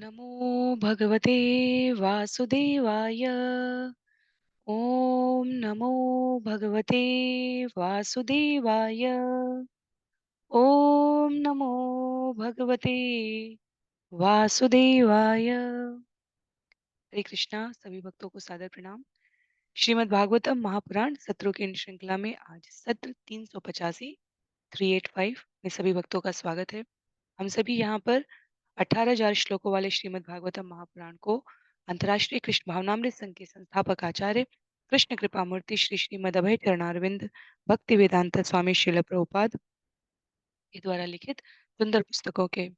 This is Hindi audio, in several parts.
नमो भगवते वासुदेवाय। ओम नमो भगवते वासुदेवाय। ओम नमो भगवते वासुदेवाय। हरे कृष्णा। सभी भक्तों को सादर प्रणाम। श्रीमद् भागवतम महापुराण सत्रों की इन श्रृंखला में आज सत्र 385 385 में सभी भक्तों का स्वागत है। हम सभी यहाँ पर 18,000 श्लोकों वाले श्रीमद् भागवतम महापुराण को अंतर्राष्ट्रीय कृष्ण भावनामृत संघ के संस्थापक आचार्य कृष्ण कृपा मूर्ति श्री श्रीमद अभय चरणारविंद भक्ति वेदांत स्वामी श्रील प्रभुपाद के द्वारा लिखित सुंदर पुस्तकों के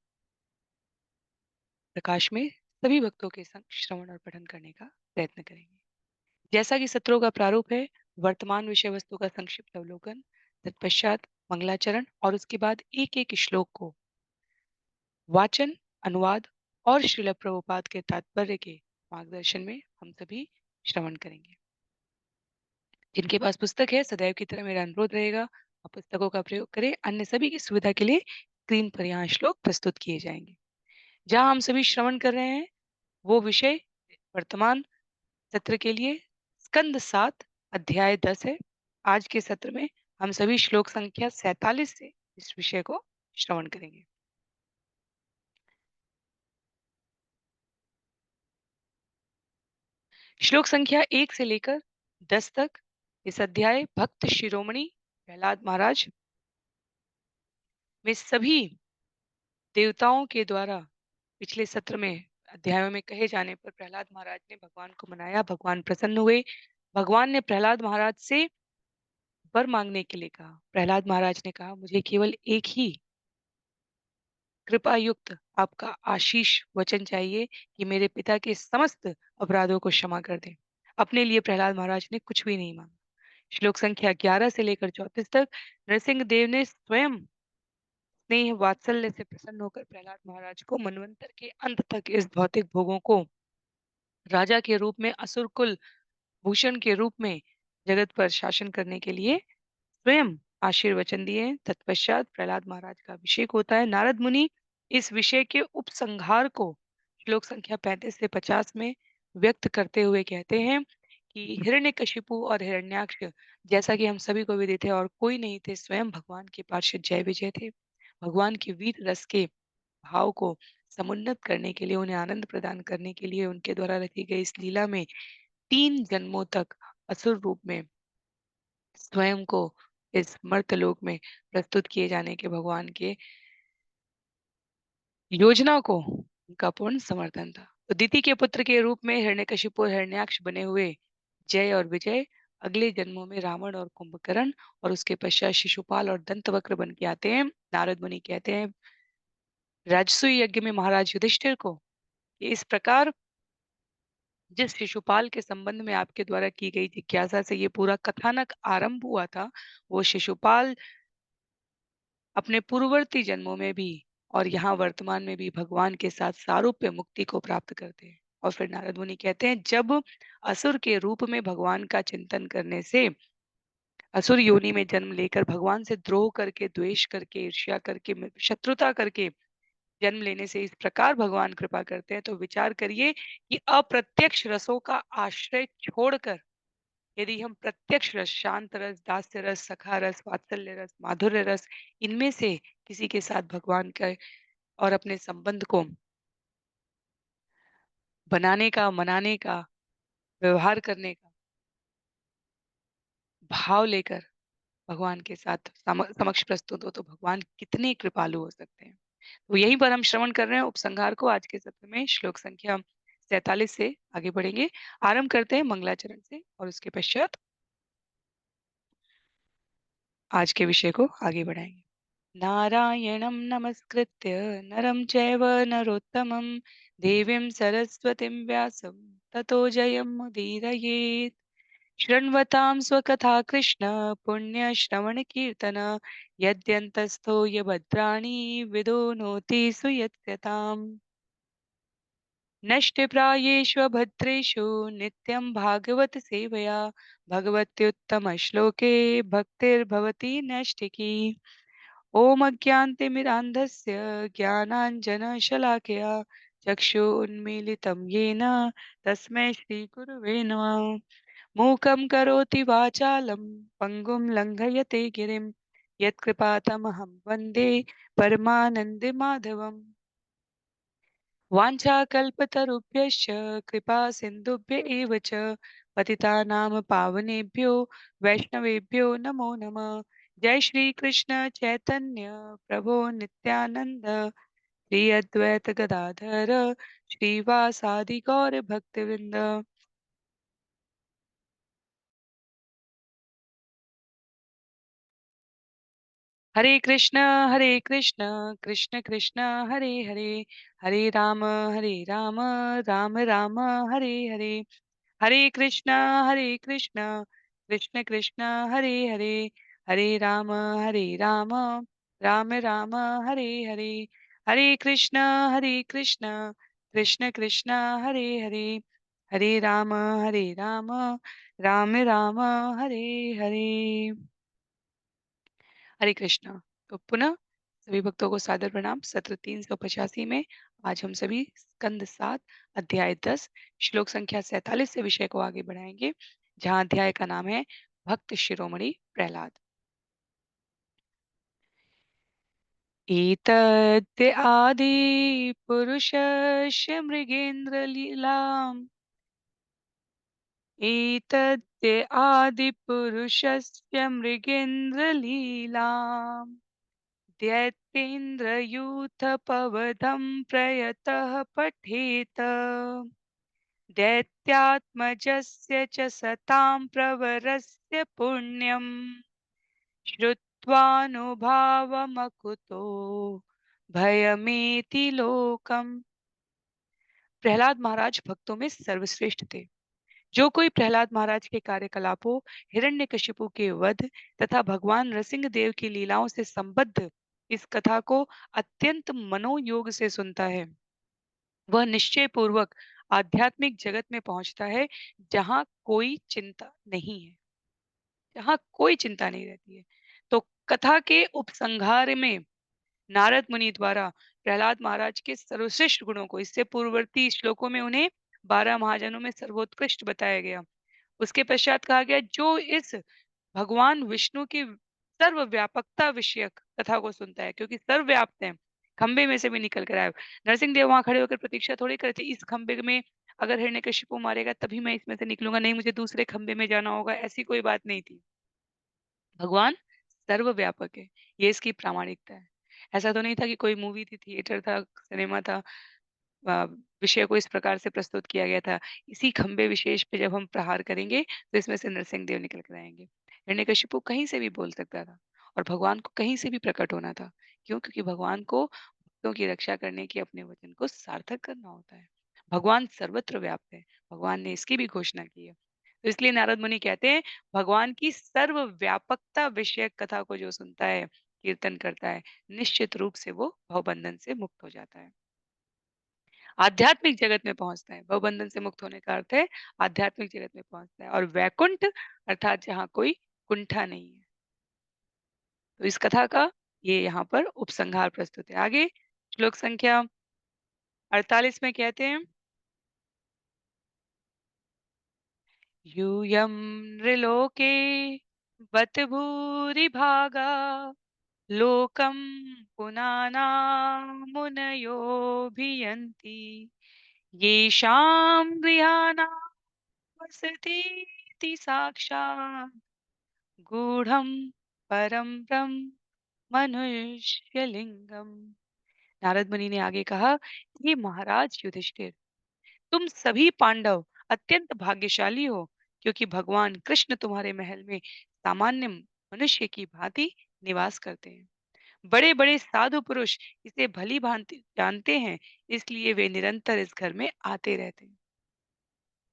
प्रकाश में सभी भक्तों के संग श्रवण और पठन करने का प्रयत्न करेंगे। जैसा कि सत्रों का प्रारूप है, वर्तमान विषय वस्तु का संक्षिप्त अवलोकन, तत्पश्चात मंगलाचरण और उसके बाद एक एक श्लोक को वाचन, अनुवाद और श्रील प्रभुपाद के तात्पर्य के मार्गदर्शन में हम सभी श्रवण करेंगे। जिनके पास पुस्तक है, सदैव की तरह मेरा अनुरोध रहेगा, आप पुस्तकों का प्रयोग करें। अन्य सभी की सुविधा के लिए स्क्रीन पर यहाँ श्लोक प्रस्तुत किए जाएंगे। जहाँ हम सभी श्रवण कर रहे हैं वो विषय वर्तमान सत्र के लिए स्कंद 7 अध्याय 10 है। आज के सत्र में हम सभी श्लोक संख्या 47 से इस विषय को श्रवण करेंगे। श्लोक संख्या 1 से लेकर 10 तक इस अध्याय भक्त शिरोमणि प्रहलाद महाराज में सभी देवताओं के द्वारा पिछले सत्र में अध्यायों में कहे जाने पर प्रहलाद महाराज ने भगवान को मनाया, भगवान प्रसन्न हुए। भगवान ने प्रहलाद महाराज से वर मांगने के लिए कहा। प्रहलाद महाराज ने कहा, मुझे केवल एक ही कृपा युक्त आपका आशीष वचन चाहिए कि मेरे पिता के समस्त अपराधों को क्षमा कर दें। अपने लिए प्रहलाद महाराज ने कुछ भी नहीं मांगा। श्लोक संख्या 11 से लेकर 34 तक नरसिंह देव ने स्वयं स्नेह वात्सल्य से प्रसन्न होकर प्रहलाद महाराज को मनवंतर के अंत तक इस भौतिक भोगों को राजा के रूप में, असुर कुल भूषण के रूप में जगत पर शासन करने के लिए स्वयं आशीर्वचन दिए। तत्पश्चात प्रहलाद महाराज का अभिषेक होता है। नारद मुनि इस विषय के उपसंहार को श्लोक संख्या 35 से 50 में व्यक्त करते हुए कहते हैं कि हिरण्यकशिपु और हिरण्याक्ष जैसा कि हम सभी को विदित है और कोई नहीं थे, स्वयं भगवान के पार्षद जय विजय थे। भगवान के वीर रस के भाव को समुन्नत करने के लिए, उन्हें आनंद प्रदान करने के लिए उनके द्वारा रखी गई इस लीला में 3 जन्मों तक असुर रूप में स्वयं को इस मर्तलोक में प्रस्तुत किए जाने के भगवान के योजना को उनका पूर्ण समर्थन था। तो दिति के पुत्र के रूप में हिरण्यकशिपु और हिरण्याक्ष बने हुए जय और विजय अगले जन्मों में रावण और कुंभकर्ण और उसके पश्चात शिशुपाल और दंतवक्र बन के आते हैं। नारद मुनि कहते हैं राजसूय यज्ञ में महाराज युधिष्ठिर को कि इस प्रकार जिस शिशुपाल के संबंध में आपके द्वारा की गई जिज्ञासा से ये पूरा कथानक आरंभ हुआ था, वो शिशुपाल अपने पूर्ववर्ती जन्मों में भी और यहाँ वर्तमान में भी भगवान के साथ सारूप्य मुक्ति को प्राप्त करते हैं। और फिर नारद मुनि कहते हैं जब असुर के रूप में भगवान का चिंतन करने से, असुर योनि में जन्म लेकर भगवान से द्रोह करके, द्वेष करके, ईर्ष्या करके, शत्रुता करके जन्म लेने से इस प्रकार भगवान कृपा करते हैं, तो विचार करिए कि अप्रत्यक्ष रसों का आश्रय छोड़कर यदि हम प्रत्यक्ष रस, शांत रस, दास्य रस, सखा रस, वात्सल्य रस, माधुर्य रस, इनमें से किसी के साथ भगवान का और अपने संबंध को बनाने का, मनाने का, व्यवहार करने का भाव लेकर भगवान के साथ समक्ष प्रस्तुत हो, तो भगवान कितने कृपालु हो सकते हैं। तो यहीं पर हम श्रवण कर रहे हैं उपसंहार को आज के सत्र में श्लोक संख्या 47 से आगे बढ़ेंगे। आरंभ करते हैं मंगलाचरण से और उसके पश्चात आज के विषय को आगे बढ़ाएंगे। नारायणं नमस्कृत्य नरं चैव नरोत्तमं देवीं सरस्वतीं व्यासं ततो जयमुदीरयेत्। शृण्वतां स्वकथा कृष्ण पुण्यश्रवणकीर्तन यद्यन्तस्थो यभद्राणि विदो नोति सुयत्यताम्। नष्टप्रायेष्वभद्रेषु नित्यं भागवत सेवया भगवत्युत्तमश्लोके भक्तिर्भवति नैष्ठिकी। ॐ अज्ञानतिमिरान्धस्य ज्ञानाञ्जनशलाकया चक्षुन्मीलितं येन तस्मै श्रीगुरवे नमः। मूकं करोति वाचालं पङ्गुं लङ्घयते गिरिं यत्कृपातमहं वन्दे परमानन्दमाधवम्। वाञ्छाकल्पतरुभ्यश्च कृपा सिन्धुभ्य एव च पतितानां पावनेभ्यो वैष्णवेभ्यो नमो नमः। जय श्री कृष्ण चैतन्य प्रभो नित्यानंद श्री अद्वैत गदाधर श्रीवासादि गौर भक्तवृंद। हरे कृष्ण कृष्ण कृष्ण हरे हरे, हरे राम राम राम हरे हरे, हरे कृष्ण कृष्ण कृष्ण हरे हरे, हरे राम राम राम हरे हरे, हरे कृष्ण कृष्ण कृष्ण हरे हरे, हरे राम राम राम हरे हरे। हरे कृष्णा। तो पुनः सभी भक्तों को सादर प्रणाम। सत्र 385 में आज हम सभी स्कंद 7 अध्याय 10 श्लोक संख्या 47 से विषय को आगे बढ़ाएंगे, जहाँ अध्याय का नाम है भक्त शिरोमणि प्रहलाद। एतद्य आदि पुरुषस्य मृगेन्द्र लीलाम्, एतद्य आदि पुरुषस्य मृगेन्द्र लीलाम्, दैत्येन्द्रयूथपवधं प्रयतः पठेत दैत्यात्मजस्य च सतां प्रवरस्य पुण्यम् श्रुत्वानुभावमकुतो भयमेति लोकम्। प्रहलाद महाराज भक्तों में सर्वश्रेष्ठ थे। जो कोई प्रहलाद महाराज के कार्यकलापों, हिरण्यकशिपु के वध तथा भगवान नरसिंह देव की लीलाओं से संबद्ध इस कथा को अत्यंत मनोयोग से सुनता है, वह निश्चय पूर्वक आध्यात्मिक जगत में पहुंचता है, जहां कोई चिंता नहीं है, जहां कोई चिंता नहीं रहती है। तो कथा के उपसंहार में नारद मुनि द्वारा प्रहलाद महाराज के सर्वश्रेष्ठ गुणों को, इससे पूर्ववर्ती श्लोकों में उन्हें 12 महाजनों में सर्वोत्कृष्ट बताया गया। उसके पश्चात कहा गया जो इस भगवान विष्णु की सर्वव्यापकता विषयक कथा को सुनता है, क्योंकि सर्वव्याप्त है, खंबे में से भी निकल कर आए। नरसिंह देव वहां खड़े होकर प्रतीक्षा थोड़ी करते, इस खंबे में अगर हिरण्यकशिपु मारेगा तभी मैं इसमें से निकलूंगा, नहीं मुझे दूसरे खंबे में जाना होगा, ऐसी कोई बात नहीं थी। भगवान सर्वव्यापक है, ये इसकी प्रामाणिकता है। ऐसा तो नहीं था कि कोई मूवी थी, थिएटर था, सिनेमा था, अ, विषय को इस प्रकार से प्रस्तुत किया गया था। इसी खंबे विशेष पे जब हम प्रहार करेंगे तो इसमें से नरसिंह देव निकल कर आएंगे। हिरण्यकशिपु कहीं से भी बोल सकता था और भगवान को कहीं से भी प्रकट होना था। क्यों? क्योंकि भगवान को भक्तों की रक्षा करने के अपने वचन को सार्थक करना होता है। भगवान सर्वत्र व्याप्त है, भगवान ने इसकी भी घोषणा की है। तो इसलिए नारद मुनि कहते हैं भगवान की सर्वव्यापकता विषयक कथा को जो सुनता है, कीर्तन करता है, निश्चित रूप से वो भवबंधन से मुक्त हो जाता है, आध्यात्मिक जगत में पहुंचता है। भवबंधन से मुक्त होने का अर्थ है आध्यात्मिक जगत में पहुंचता है, और वैकुंठ अर्थात जहाँ कोई कुंठा नहीं है। तो इस कथा का ये यहाँ पर उपसंहार प्रस्तुत है। आगे श्लोक संख्या 48 में कहते हैं, यूयं नृलोके बत भूरि भागा लोकं पुनाना मुनयोभियन्ति येषां गृहाणां वसतीति साक्षात् गूढ़ं परम ब्रह्म मनुष्यलिंगम। नारद मुनि ने आगे कहा, ये महाराज युधिष्ठिर, तुम सभी पांडव अत्यंत भाग्यशाली हो, क्योंकि भगवान कृष्ण तुम्हारे महल में सामान्य मनुष्य की भांति निवास करते हैं। बड़े बड़े साधु पुरुष इसे भली भांति जानते हैं, इसलिए वे निरंतर इस घर में आते रहते हैं।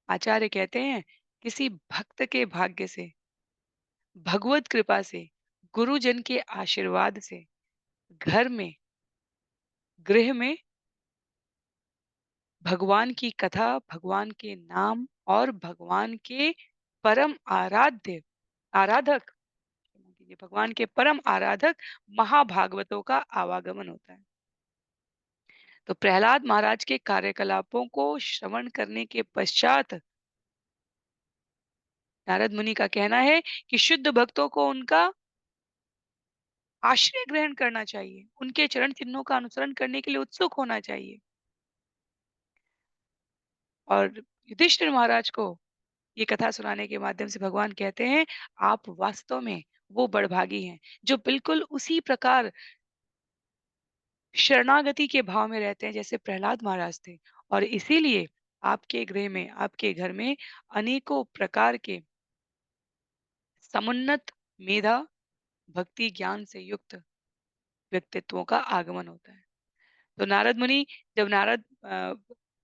आचार्य कहते हैं किसी भक्त के भाग्य से, भगवत कृपा से, गुरुजन के आशीर्वाद से घर में, गृह में भगवान की कथा, भगवान के नाम और भगवान के परम आराध्य आराधक, क्षमा कीजिए, भगवान के परम आराधक महाभागवतों का आवागमन होता है। तो प्रहलाद महाराज के कार्यकलापों को श्रवण करने के पश्चात नारद मुनि का कहना है कि शुद्ध भक्तों को उनका आश्रय ग्रहण करना चाहिए, उनके चरण चिन्हों का अनुसरण करने के लिए उत्सुक होना चाहिए। और युधिष्ठिर महाराज को ये कथा सुनाने के माध्यम से भगवान कहते हैं, आप वास्तव में वो बड़भागी हैं, जो बिल्कुल उसी प्रकार शरणागति के भाव में रहते हैं जैसे प्रहलाद महाराज थे। और इसीलिए आपके गृह में, आपके घर में अनेकों प्रकार के समुन्नत मेधा, भक्ति, ज्ञान से युक्त व्यक्तित्वों का आगमन होता है। तो नारद मुनि जब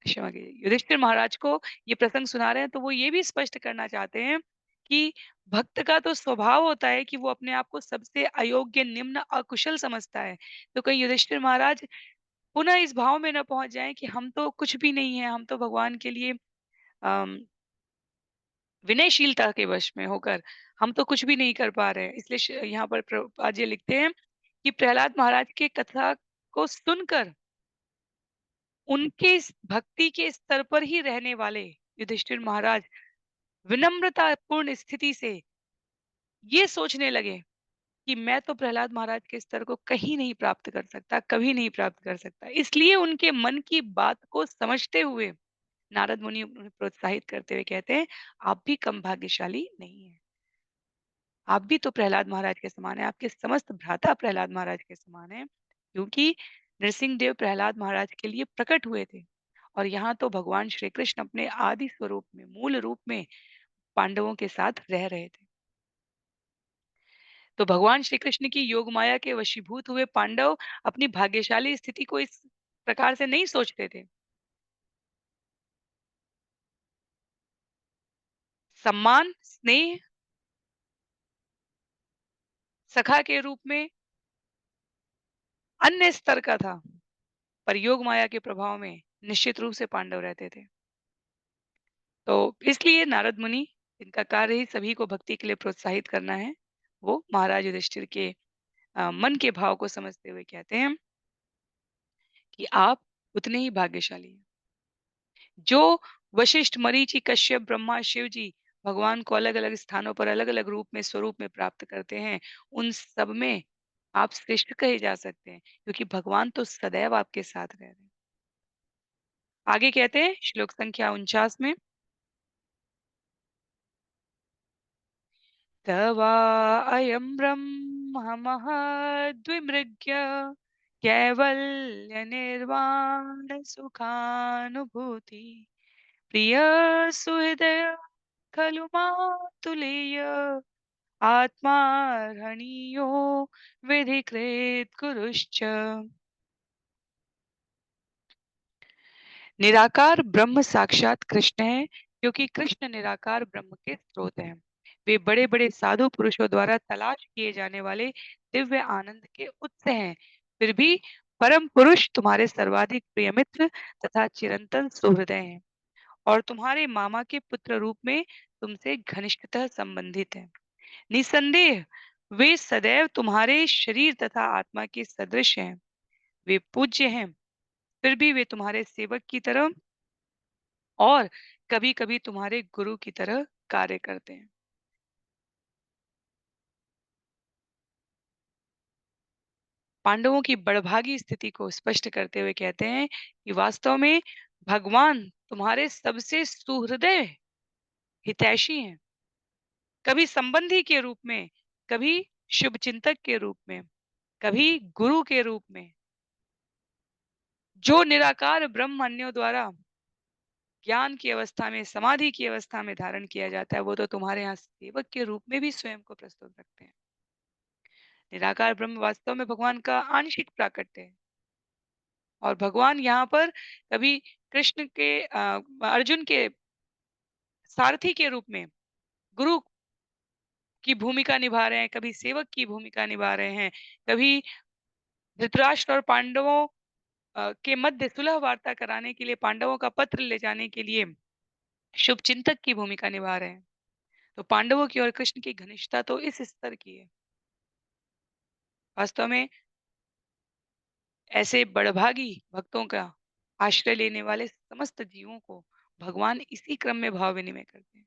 क्षमा कीजिए, युधिष्ठिर महाराज को ये प्रसंग सुना रहे हैं, तो वो ये भी स्पष्ट करना चाहते हैं कि भक्त का तो स्वभाव होता है कि वो अपने आप को सबसे अयोग्य, निम्न, अकुशल समझता है। तो कहीं युधिष्ठिर महाराज पुनः इस भाव में ना पहुँच जाएँ कि हम तो कुछ भी नहीं है, हम तो भगवान के लिए अम, विनयशीलता के वश में होकर हम तो कुछ भी नहीं कर पा रहे हैं। इसलिए यहाँ पर प्रभुपाद जी लिखते हैं कि प्रहलाद महाराज की कथा को सुनकर उनके इस भक्ति के स्तर पर ही रहने वाले युधिष्ठिर महाराज विनम्रतापूर्ण स्थिति से ये सोचने लगे कि मैं तो प्रहलाद महाराज के स्तर को कहीं नहीं प्राप्त कर सकता, कभी नहीं प्राप्त कर सकता। इसलिए उनके मन की बात को समझते हुए नारद मुनि उन्हें प्रोत्साहित करते हुए कहते हैं, आप भी कम भाग्यशाली नहीं हैं। आप भी तो प्रहलाद महाराज के समान हैं, आपके समस्त भ्राता प्रहलाद महाराज के समान हैं, क्योंकि नृसिंह देव प्रहलाद महाराज के लिए प्रकट हुए थे। और यहाँ तो भगवान श्री कृष्ण अपने आदि स्वरूप में, मूल रूप में पांडवों के साथ रह रहे थे। तो भगवान श्री कृष्ण की योग माया के वशीभूत हुए पांडव अपनी भाग्यशाली स्थिति को इस प्रकार से नहीं सोचते थे। सम्मान, स्नेह, सखा के रूप में अन्य स्तर का था, पर योग माया के प्रभाव में निश्चित रूप से पांडव रहते थे। तो इसलिए नारद मुनि, इनका कार्य ही सभी को भक्ति के लिए प्रोत्साहित करना है, वो महाराज युधिष्ठिर के मन के भाव को समझते हुए कहते हैं कि आप उतने ही भाग्यशाली हैं। जो वशिष्ठ, मरीचि, कश्यप, ब्रह्मा, शिव जी भगवान को अलग-अलग स्थानों पर अलग-अलग रूप में, स्वरूप में प्राप्त करते हैं, उन सब में आप श्रेष्ठ कहे जा सकते हैं, क्योंकि भगवान तो सदैव आपके साथ रह रहे हैं। आगे कहते हैं श्लोक संख्या 49 में, तवा अयं ब्रह्म महद्विमृग्य कैवल्य सुखानुभूति प्रिय सुहृदय खलु मातुलेय आत्मार्हणीयो विधिकृत कुरुश्च। निराकार ब्रह्म साक्षात कृष्ण है, क्योंकि कृष्ण निराकार ब्रह्म के स्रोत हैं। वे बड़े-बड़े साधु पुरुषों द्वारा तलाश किए जाने वाले दिव्य आनंद के उत्स हैं। फिर भी परम पुरुष तुम्हारे सर्वाधिक प्रिय मित्र तथा चिरंतन सुहृदय हैं और तुम्हारे मामा के पुत्र रूप में तुमसे घनिष्ठतः संबंधित हैं। निसंदेह वे सदैव तुम्हारे शरीर तथा आत्मा के सदृश हैं। वे पूज्य हैं, फिर भी वे तुम्हारे सेवक की तरह और कभी-कभी तुम्हारे गुरु की तरह कार्य करते हैं। पांडवों की बड़भागी स्थिति को स्पष्ट करते हुए कहते हैं कि वास्तव में भगवान तुम्हारे सबसे सुहृदय हितैषी हैं, कभी संबंधी के रूप में, कभी शुभचिंतक के रूप में, कभी गुरु के रूप में। जो निराकार ब्रह्म अन्यों द्वारा ज्ञान की अवस्था में, समाधि की अवस्था में धारण किया जाता है, वो तो तुम्हारे यहाँ सेवक के रूप में भी स्वयं को प्रस्तुत रखते हैं। निराकार ब्रह्म वास्तव में भगवान का आंशिक प्राकट्य है और भगवान यहाँ पर कभी कृष्ण के अर्जुन के सारथी के रूप में गुरु की भूमिका निभा रहे हैं, कभी सेवक की भूमिका निभा रहे हैं, कभी धृतराष्ट्र और पांडवों के मध्य सुलह वार्ता कराने के लिए, पांडवों का पत्र ले जाने के लिए शुभचिंतक की भूमिका निभा रहे हैं। तो पांडवों की और कृष्ण की घनिष्ठता तो इस स्तर की है। वास्तव में ऐसे बड़भागी भक्तों का आश्रय लेने वाले समस्त जीवों को भगवान इसी क्रम में भाव विनिमय करते हैं।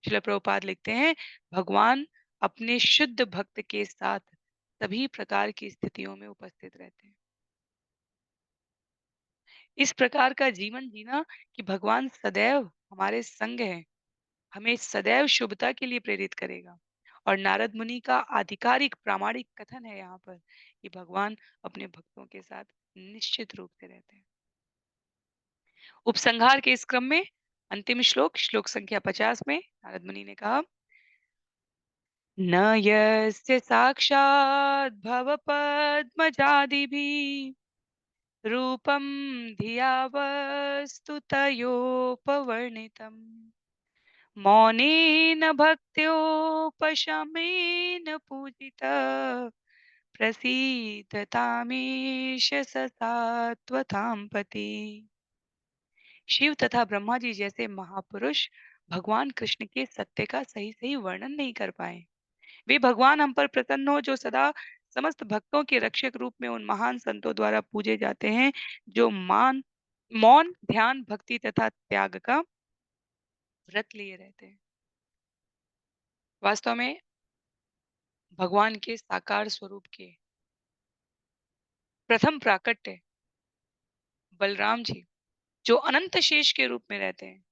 श्रील प्रभुपाद लिखते हैं, भगवान अपने शुद्ध भक्त के साथ सभी प्रकार की स्थितियों में उपस्थित रहते हैं। इस प्रकार का जीवन जीना कि भगवान सदैव हमारे संग है, हमें सदैव शुभता के लिए प्रेरित करेगा। और नारद मुनि का आधिकारिक प्रामाणिक कथन है यहाँ पर कि भगवान अपने भक्तों के साथ निश्चित रूप से रहते हैं। उपसंहार के इस क्रम में अंतिम श्लोक, श्लोक संख्या 50 में नारद मुनि ने कहा, न यस्य साक्षात् भवपद्मजादिभिः रूपं धिया वस्तुतयोपवर्णितम् मौनेन भक्त्योपशमेन पूजितः प्रसीदतामीश स सात्वतां पति। शिव तथा ब्रह्मा जी जैसे महापुरुष भगवान कृष्ण के सत्य का सही सही वर्णन नहीं कर पाए। वे भगवान हम पर प्रसन्न हो जो सदा समस्त भक्तों के रक्षक रूप में उन महान संतों द्वारा पूजे जाते हैं, जो मौन ध्यान भक्ति तथा त्याग का व्रत लिए रहते हैं। वास्तव में भगवान के साकार स्वरूप के प्रथम प्राकट्य बलराम जी, जो अनंत शेष के रूप में रहते हैं,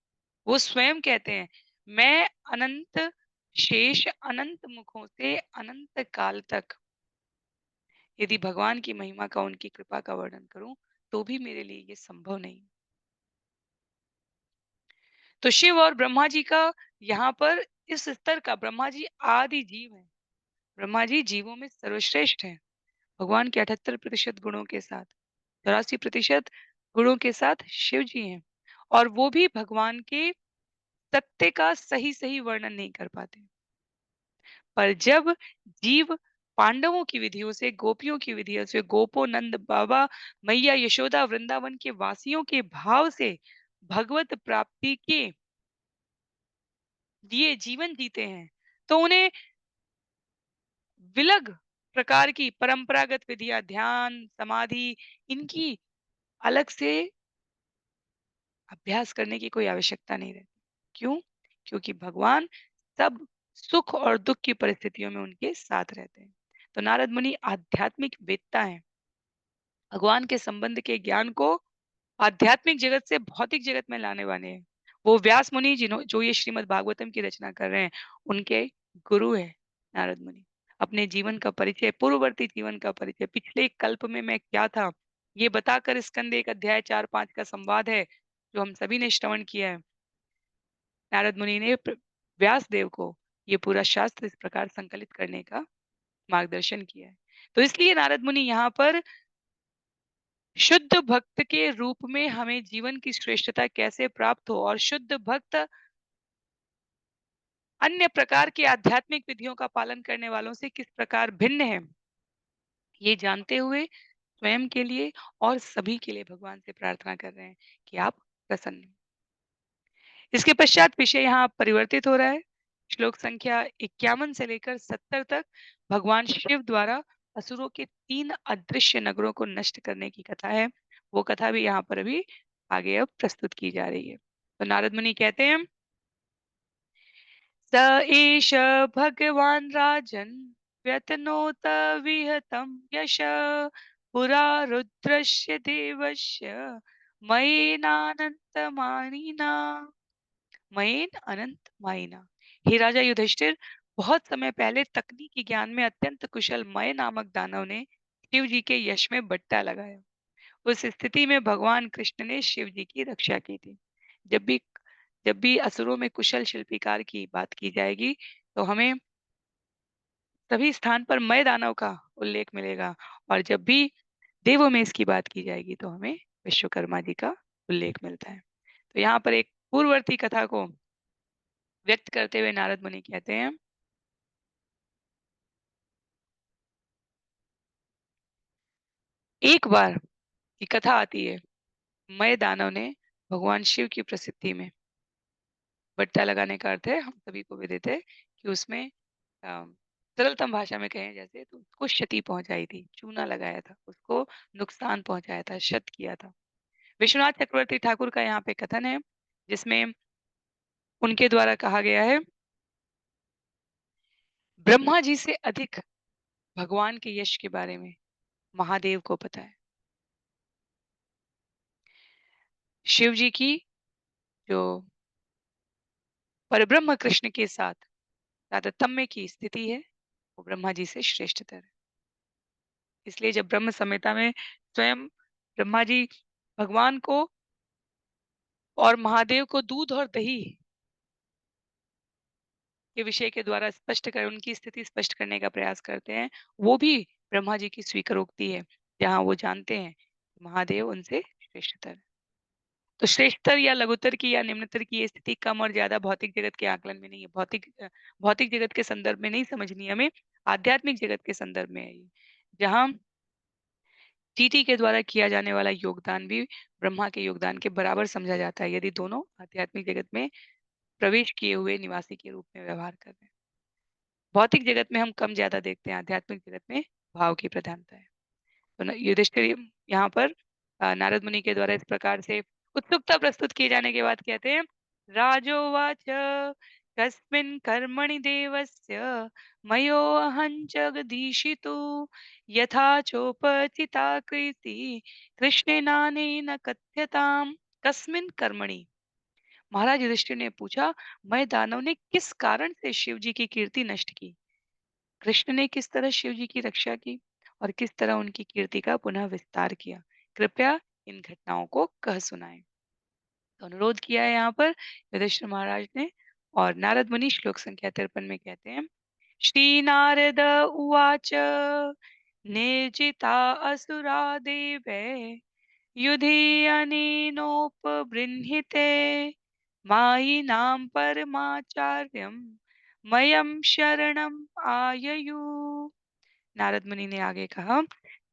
वो स्वयं कहते हैं, मैं अनंत शेष अनंत मुखों से अनंत काल तक यदि भगवान की महिमा का उनकी कृपा का वर्णन करूं तो भी मेरे लिए ये संभव नहीं। तो शिव और ब्रह्मा जी का यहाँ पर इस स्तर का, ब्रह्मा जी आदि जीव है, ब्रह्मा जी जीवों में सर्वश्रेष्ठ है, भगवान के 78% गुणों के साथ 84% गुणों के साथ शिव जी हैं, और वो भी भगवान के सत्य का सही सही वर्णन नहीं कर पाते। पर जब जीव पांडवों की विधियों से, गोपियों की विधियों से, गोपो नंद बाबा मैया यशोदा वृंदावन के वासियों के भाव से भगवत प्राप्ति के लिए जीवन जीते हैं, तो उन्हें विलग प्रकार की परंपरागत विधियां, ध्यान समाधि, इनकी अलग से अभ्यास करने की कोई आवश्यकता नहीं रहती। क्यों? क्योंकि भगवान सब सुख और दुख की परिस्थितियों में उनके साथ रहते हैं। तो नारद मुनि आध्यात्मिक वेत्ता हैं, भगवान के संबंध के ज्ञान को आध्यात्मिक जगत से भौतिक जगत में लाने वाले हैं। वो व्यास मुनि जिन्हों जो ये श्रीमद् भागवतम की रचना कर रहे हैं, उनके गुरु है नारद मुनि। अपने जीवन का परिचय, पूर्ववर्ती जीवन का परिचय, पिछले कल्प में मैं क्या था, ये बताकर स्कंद 1 अध्याय 4-5 का संवाद है, जो हम सभी ने श्रवण किया है। नारद मुनि ने व्यास देव को ये पूरा शास्त्र इस प्रकार संकलित करने का मार्गदर्शन किया है। तो इसलिए नारद मुनि यहाँ पर शुद्ध भक्त के रूप में हमें जीवन की श्रेष्ठता कैसे प्राप्त हो और शुद्ध भक्त अन्य प्रकार के आध्यात्मिक विधियों का पालन करने वालों से किस प्रकार भिन्न है, ये जानते हुए स्वयं के लिए और सभी के लिए भगवान से प्रार्थना कर रहे हैं कि आप प्रसन्न हो। इसके पश्चात विषय यहाँ परिवर्तित हो रहा है। श्लोक संख्या 51 से लेकर 70 तक भगवान शिव द्वारा असुरों के 3 अदृश्य नगरों को नष्ट करने की कथा है। वो कथा भी यहाँ पर अभी आगे अब प्रस्तुत की जा रही है। तो नारद मुनि कहते हैं, स एष भगवान राजन व्यतनोत विहतम यश पुरा रुद्रस्य देवस्य मयेनानंतमानिना मयेन अनंत माइना। हे राजा युधिष्ठिर, बहुत समय पहले तकनीकी ज्ञान में अत्यंत कुशल मय नामक दानव ने शिव जी के यश में बट्टा लगाया। उस स्थिति में भगवान कृष्ण ने शिव जी की रक्षा की थी। जब भी जब भी असुरों में कुशल शिल्पीकार की बात की जाएगी तो हमें सभी स्थान पर मय दानव का उल्लेख मिलेगा, और जब भी देवों में इसकी बात की जाएगी तो हमें विश्वकर्मा जी का उल्लेख मिलता है। तो यहाँ पर एक पूर्ववर्ती कथा को व्यक्त करते हुए नारद मुनि कहते हैं, एक बार की कथा आती है, मय दानव ने भगवान शिव की प्रसिद्धि में, बट्टा लगाने का अर्थ है हम सभी को विदित है कि उसमें सरलतम भाषा में कहें जैसे तो उसको क्षति पहुँचाई थी, चूना लगाया था, उसको नुकसान पहुँचाया था, क्षत किया था। विश्वनाथ चक्रवर्ती ठाकुर का यहाँ पे कथन है, जिसमें उनके द्वारा कहा गया है, ब्रह्मा जी से अधिक भगवान के यश के बारे में महादेव को पता है। शिव जी की जो परब्रह्म कृष्ण के साथ तारतम्य की स्थिति है, वो ब्रह्मा जी से श्रेष्ठतर है। इसलिए जब ब्रह्म संहिता में स्वयं ब्रह्मा जी भगवान को और महादेव को दूध और दही के विषय के द्वारा स्पष्ट कर उनकी स्थिति स्पष्ट करने का प्रयास करते हैं, वो भी ब्रह्मा जी की स्वीकारोक्ति है, जहाँ वो जानते हैं कि महादेव उनसे श्रेष्ठतर है। तो श्रेष्ठतर या लघुतर की या निम्नतर की ये स्थिति कम और ज़्यादा भौतिक जगत के आकलन में नहीं है। भौतिक जगत के संदर्भ में नहीं समझनी है हमें, आध्यात्मिक जगत के संदर्भ में है ये। जहाँ चींटी के द्वारा किया जाने वाला योगदान भी ब्रह्मा के योगदान के बराबर समझा जाता है, यदि दोनों आध्यात्मिक जगत में प्रवेश किए हुए निवासी के रूप में व्यवहार कर रहे हैं। भौतिक जगत में हम कम ज़्यादा देखते हैं, आध्यात्मिक जगत में भाव की प्रधानता है। तो युधिष्ठिर यहाँ पर नारद मुनि के द्वारा इस प्रकार से उत्सुकता प्रस्तुत किए जाने के बाद कहते हैं, राजोवाच कस्मिन् कर्मणि देवस्य मयोऽहं जगदीशितु यथा चोपचिता कृति कृष्णेनानेन कथ्यताम्। कस्मिन् कर्मणि, महाराज युधिष्ठिर ने पूछा, मैं दानव ने किस कारण से शिव जी की कीर्ति नष्ट की? कृष्ण ने किस तरह शिव जी की रक्षा की और किस तरह उनकी कीर्ति का पुनः विस्तार किया? कृपया इन घटनाओं को कह सुनाएं। तो अनुरोध किया है यहाँ पर युधिष्ठिर महाराज ने। और नारद मुनि श्लोक संख्या 53 में कहते हैं, श्री नारद उवाच निर्जिता असुरा देवे युधि अनेनोपबृंहिते मायिनां परमाचार्यं मयं शरणम आययु। नारद मुनि ने आगे कहा,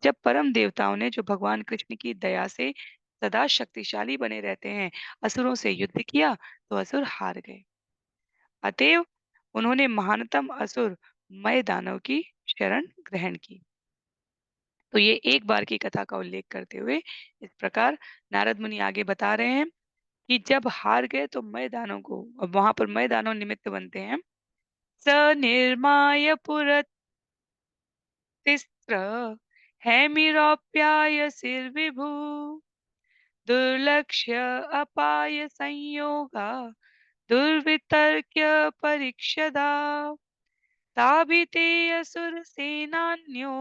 जब परम देवताओं ने जो भगवान कृष्ण की दया से सदा शक्तिशाली बने रहते हैं असुरों से युद्ध किया, तो असुर हार गए। अतएव उन्होंने महानतम असुर मय दानव की शरण ग्रहण की। तो ये एक बार की कथा का उल्लेख करते हुए इस प्रकार नारद मुनि आगे बता रहे हैं कि जब हार गए तो मय दानव को, अब वहां पर मय दानव निमित्त बनते हैं। स निर्माय तिस्त्र हैमिरोप्यायसिर्विभु दुर्लक्ष्य अपाय संयोगा दुर्वितर्क्य परीक्षदा ताभिते असुर सेनान्यो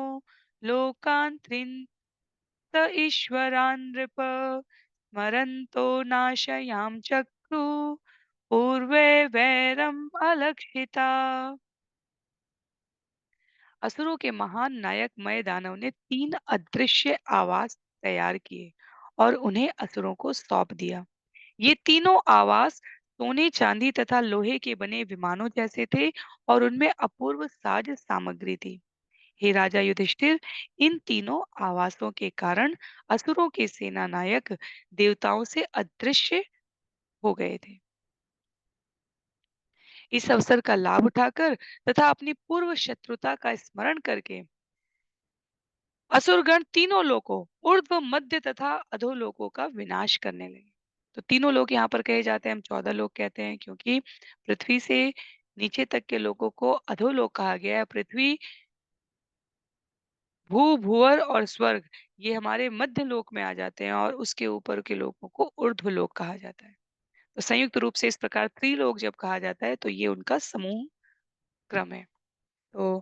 लोकान् त्रिंत ईश्वरान् नृप स्मरन्तो नाशयां चक्रु पूर्वे वैरम अलक्षिता। असुरों के महान नायक मय दानव ने 3 अदृश्य आवास तैयार किए और उन्हें असुरों को सौंप दिया। ये तीनों आवास सोने चांदी तथा लोहे के बने विमानों जैसे थे और उनमें अपूर्व साज सामग्री थी। हे राजा युधिष्ठिर, इन तीनों आवासों के कारण असुरों के सेना नायक देवताओं से अदृश्य हो गए थे। इस अवसर का लाभ उठाकर तथा अपनी पूर्व शत्रुता का स्मरण करके असुरगण तीनों लोकों, ऊर्ध्व मध्य तथा अधोलोकों का विनाश करने लगे। तो तीनों लोक यहाँ पर कहे जाते हैं, हम 14 लोक कहते हैं, क्योंकि पृथ्वी से नीचे तक के लोगों को अधोलोक कहा गया है। पृथ्वी, भू, भूअर और स्वर्ग ये हमारे मध्य लोक में आ जाते हैं और उसके ऊपर के लोगों को ऊर्ध्व लोक कहा जाता है। तो संयुक्त रूप से इस प्रकार त्रिलोक जब कहा जाता है तो ये उनका समूह क्रम है। तो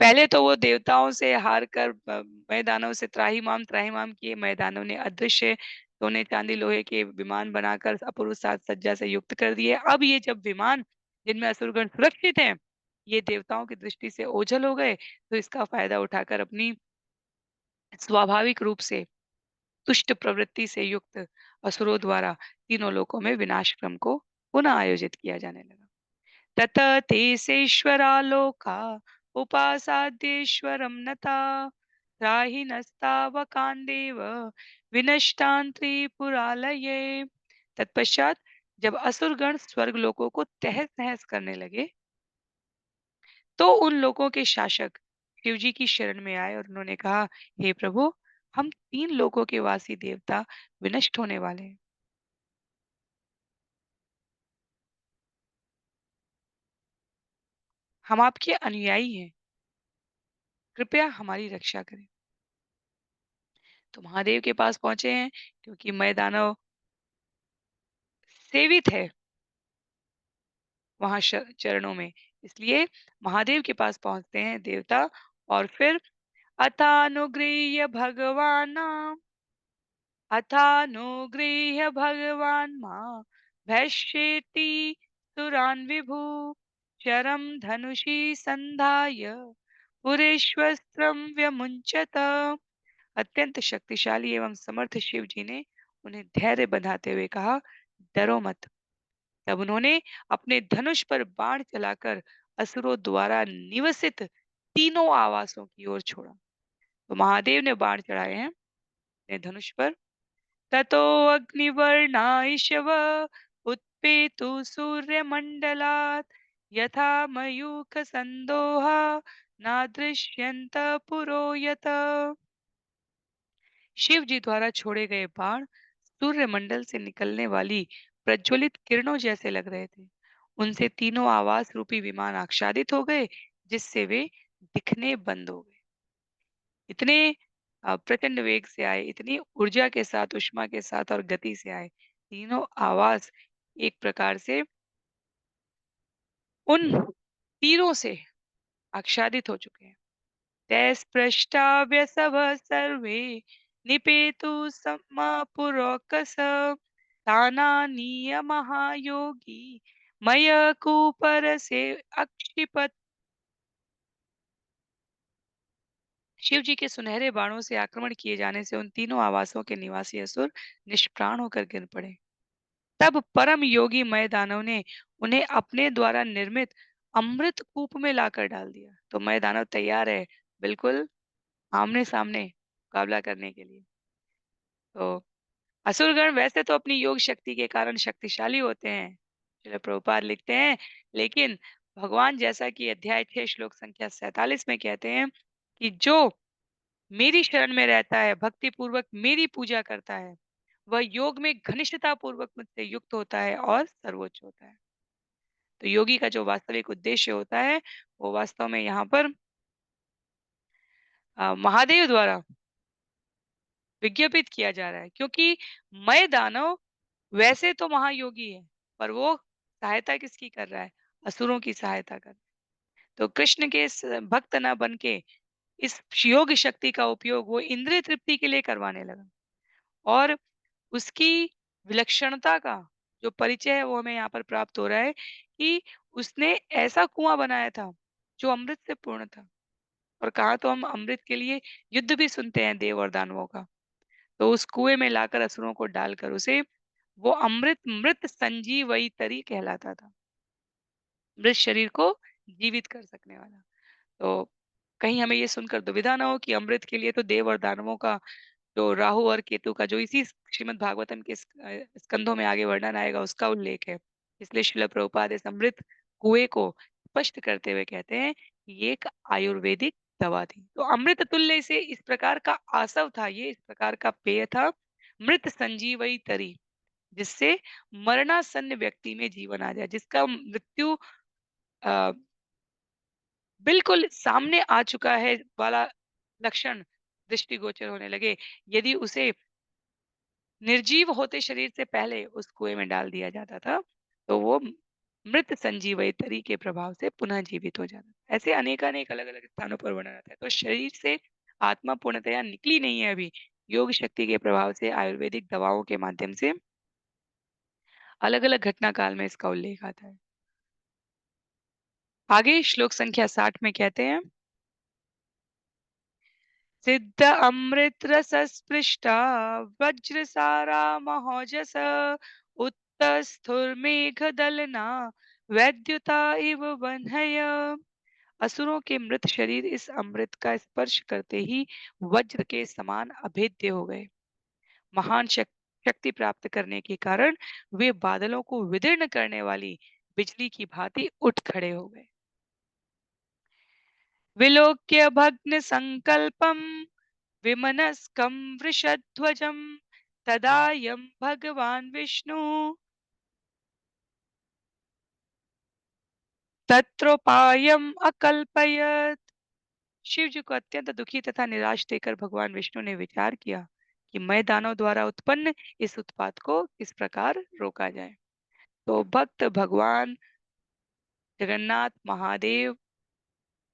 पहले तो वो देवताओं से हार कर मय दानव से त्राहिमाम किए। मय दानव ने अदृश्य सोने चांदी लोहे के विमान बनाकर अपूर्व साज सज्जा से युक्त कर दिए। अब ये जब विमान जिनमें असुरगण सुरक्षित हैं, ये देवताओं की दृष्टि से ओझल हो गए, तो इसका फायदा उठाकर अपनी स्वाभाविक रूप से दुष्ट प्रवृत्ति से युक्त असुरों द्वारा तीनों लोकों में विनाश क्रम को पुनः आयोजित किया जाने लगा। तत तेऽसेश्वरा लोका उपासाद्येश्वरं नता त्राहिणस्तावकान् देव विनष्टान् त्रिपुरालये। तत्पश्चात जब असुरगण स्वर्ग लोकों को तहस नहस करने लगे, तो उन लोगों के शासक शिव जी की शरण में आए और उन्होंने कहा, हे प्रभु, हम 3 लोकों के वासी देवता विनष्ट होने वाले हैं। हम आपके अनुयायी हैं, कृपया हमारी रक्षा करें। तो महादेव के पास पहुँचे हैं, क्योंकि मैं दानव सेवित है वहाँ चरणों में। इसलिए महादेव के पास पहुँचते हैं देवता, और फिर अथानुगृह्य भगवान् अथानुगृह्य भगवान् मां भैष्यति सुरान् विभु शरं धनुषि संधाय पुरेश्वस्त्रं व्यमुञ्चत। अत्यंत शक्तिशाली एवं समर्थ शिव जी ने उन्हें धैर्य बंधाते हुए कहा, डरो मत। तब उन्होंने अपने धनुष पर बाण चलाकर असुरों द्वारा निवसित तीनों आवासों की ओर छोड़ा। तो महादेव ने बाण चढ़ाए हैं अपने धनुष पर। ततो अग्निवर्णाइषव उत्पेतु सूर्यमण्डलात् यथा मयूख संदोहा नादृश्यन्त पुरो यत। शिव जी द्वारा छोड़े गए बाण सूर्यमंडल से निकलने वाली प्रज्वलित किरणों जैसे लग रहे थे। उनसे तीनों आवास रूपी विमान आच्छादित हो गए, जिससे वे दिखने बंद हो गए। इतने प्रचंड वेग से आए, इतनी ऊर्जा के साथ, ऊष्मा के साथ और गति से आए। तीनों आवाज एक प्रकार से उन तीरों से आच्छादित हो चुके हैं। तैस्पृष्टाभ्यसवः सर्वे निपेतु समापुरोकस तानानीय महायोगी मयकूपरसे अक्षिपत्। शिव जी के सुनहरे बाणों से आक्रमण किए जाने से उन तीनों आवासों के निवासी असुर निष्प्राण होकर गिर पड़े। तब परम योगी मय दानव ने उन्हें अपने द्वारा निर्मित अमृत कूप में लाकर डाल दिया। तो मय दानव तैयार है, बिल्कुल आमने सामने मुकाबला करने के लिए। तो असुरगण वैसे तो अपनी योग शक्ति के कारण शक्तिशाली होते हैं, श्रील प्रभुपाद लिखते हैं, लेकिन भगवान, जैसा कि अध्याय 6 श्लोक संख्या 47 में कहते हैं कि जो मेरी शरण में रहता है, भक्ति पूर्वक मेरी पूजा करता है, वह योग में घनिष्ठता पूर्वक मुझसे युक्त होता है और सर्वोच्च होता है। तो योगी का जो वास्तविक उद्देश्य होता है, वो वास्तव में यहाँ पर महादेव द्वारा विज्ञापित किया जा रहा है, क्योंकि मय दानव वैसे तो महायोगी है, पर वो सहायता किसकी कर रहा है? असुरों की सहायता कर रहा है। तो कृष्ण के भक्त न बन के इस योग शक्ति का उपयोग वो इंद्रिय तृप्ति के लिए करवाने लगा, और उसकी विलक्षणता का जो परिचय है वो हमें यहाँ पर प्राप्त हो रहा है कि उसने ऐसा कुआं बनाया था जो अमृत से पूर्ण था। और कहा तो हम अमृत के लिए युद्ध भी सुनते हैं देव और दानवों का। तो उस कुएं में लाकर असुरों को डालकर उसे वो अमृत मृत संजीवई तरी कहलाता था, मृत शरीर को जीवित कर सकने वाला। तो कहीं हमें ये सुनकर दुविधा ना हो कि अमृत के लिए तो देव और दानवों का, जो राहु और केतु का, जो इसी श्रीमद् भागवतम के स्कंधों में आगे वर्णन आएगा, उसका उल्लेख है। इसलिए श्रील प्रभुपाद इस अमृत कुएं को स्पष्ट करते हुए कहते हैं कि ये एक आयुर्वेदिक दवा थी। तो अमृत तुल्य से इस प्रकार का आसव था, ये इस प्रकार का पेय था, मृत संजीवई तरी, जिससे मरणासन्न व्यक्ति में जीवन आ जाए, जिसका मृत्यु अ, बिल्कुल सामने आ चुका है वाला लक्षण दृष्टिगोचर होने लगे, यदि उसे निर्जीव होते शरीर से पहले उस कुएं में डाल दिया जाता था, तो वो मृत संजीवई तरी के प्रभाव से पुनः जीवित हो जाता। ऐसे अनेकानेक अलग-अलग स्थानों पर वर्णन आता है। तो शरीर से आत्मा पूर्णतया निकली नहीं है अभी। योग शक्ति के प्रभाव से आयुर्वेदिक दवाओं के माध्यम से अलग-अलग घटना काल में इसका उल्लेख आता है। आगे श्लोक संख्या 60 में कहते हैं, सिद्ध अमृत रस स्पृष्टा वज्रसारा महोजस उत्तस्थुर दलना वैद्युता इव वन्हय। असुरों के मृत शरीर इस अमृत का स्पर्श करते ही वज्र के समान अभेद्य हो गए। महान शक्ति प्राप्त करने के कारण वे बादलों को विदीर्ण करने वाली बिजली की भांति उठ खड़े हो गए। विलोक्य भग्न संकल्पम विमनस्कं वृषध्वजं तदायं भगवान् विष्णु तत्रोपायम अकल्पयत। शिव जी को अत्यंत दुखी तथा निराश देखकर भगवान विष्णु ने विचार किया कि मैं दानव द्वारा उत्पन्न इस उत्पात को किस प्रकार रोका जाए। तो भक्त भगवान जगन्नाथ महादेव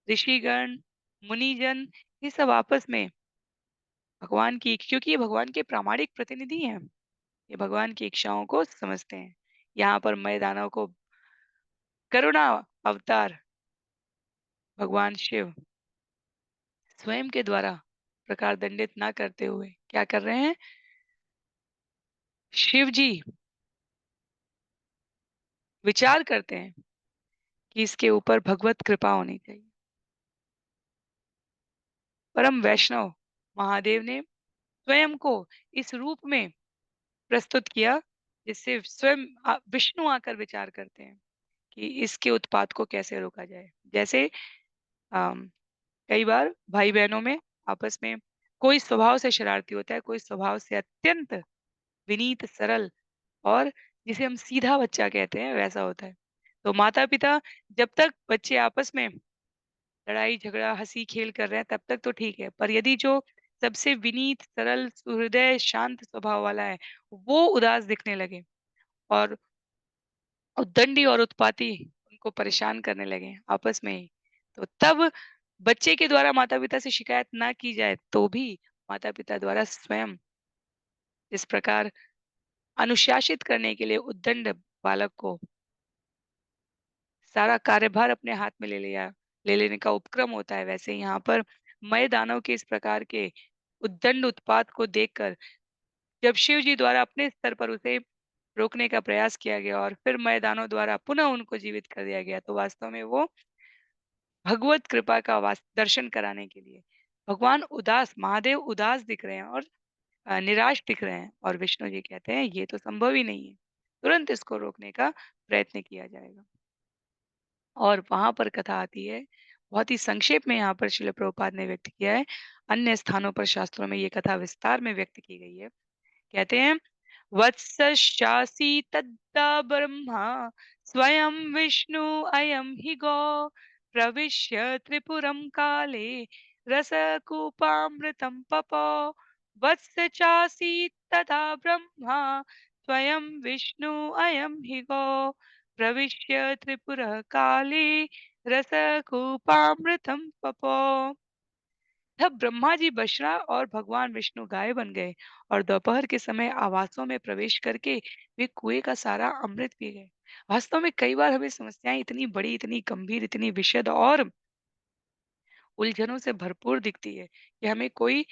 ऋषिगण मुनिजन ये सब आपस में भगवान की, क्योंकि ये भगवान के प्रामाणिक प्रतिनिधि हैं, ये भगवान की इच्छाओं को समझते हैं। यहाँ पर मैं दानव को करुणा अवतार भगवान शिव स्वयं के द्वारा प्रकार दंडित ना करते हुए क्या कर रहे हैं, शिव जी विचार करते हैं कि इसके ऊपर भगवत कृपा होनी चाहिए। परम वैष्णव महादेव ने स्वयं को इस रूप में प्रस्तुत किया जिससे स्वयं विष्णु आकर विचार करते हैं कि इसके उत्पात को कैसे रोका जाए। जैसे अम, कई बार भाई बहनों में आपस में कोई स्वभाव से शरारती होता है, कोई स्वभाव से अत्यंत विनीत सरल और जिसे हम सीधा बच्चा कहते हैं वैसा होता है। तो माता पिता जब तक बच्चे आपस में लड़ाई झगड़ा हंसी खेल कर रहे हैं तब तक तो ठीक है, पर यदि जो सबसे विनीत सरल सुहृदय शांत स्वभाव वाला है वो उदास दिखने लगे और उद्दंडी और उत्पाती उनको परेशान करने लगे आपस में ही, तो तब बच्चे के द्वारा माता पिता से शिकायत ना की जाए तो भी माता पिता द्वारा स्वयं इस प्रकार अनुशासित करने के लिए उद्दंड बालक को सारा कार्यभार अपने हाथ में ले लेने का उपक्रम होता है। वैसे यहाँ पर मय दानव के इस प्रकार के उद्दंड उत्पात को देखकर जब शिव जी द्वारा अपने स्तर पर उसे रोकने का प्रयास किया गया और फिर मय दानव द्वारा पुनः उनको जीवित कर दिया गया, तो वास्तव में वो भगवत कृपा का दर्शन कराने के लिए भगवान उदास महादेव उदास दिख रहे हैं और निराश दिख रहे हैं और विष्णु जी कहते हैं ये तो संभव ही नहीं है, तुरंत इसको रोकने का प्रयत्न किया जाएगा। और वहाँ पर कथा आती है, बहुत ही संक्षेप में यहाँ पर शिल प्रभुपाद ने व्यक्त किया है। अन्य स्थानों पर शास्त्रों में ये कथा विस्तार में व्यक्त की गई है। कहते हैं वत्सश्चासी तद्दा ब्रह्मा स्वयं विष्णु अयं हि गो प्रविश्य त्रिपुरं काले रसकूपामृतं पपो वत्स चासी तथा ब्रह्मा स्वयं विष्णु अयं हि गो प्रविश्य त्रिपुरः काले रसकूपामृतं पपो। तब ब्रह्मा जी बछड़ा और भगवान विष्णु गाय बन गए और दोपहर के समय आवासों में प्रवेश करके वे कुएं का सारा अमृत पी गए। वास्तव में कई बार हमें समस्याएं इतनी बड़ी, इतनी गंभीर, इतनी विशद और उलझनों से भरपूर दिखती है कि हमें कोई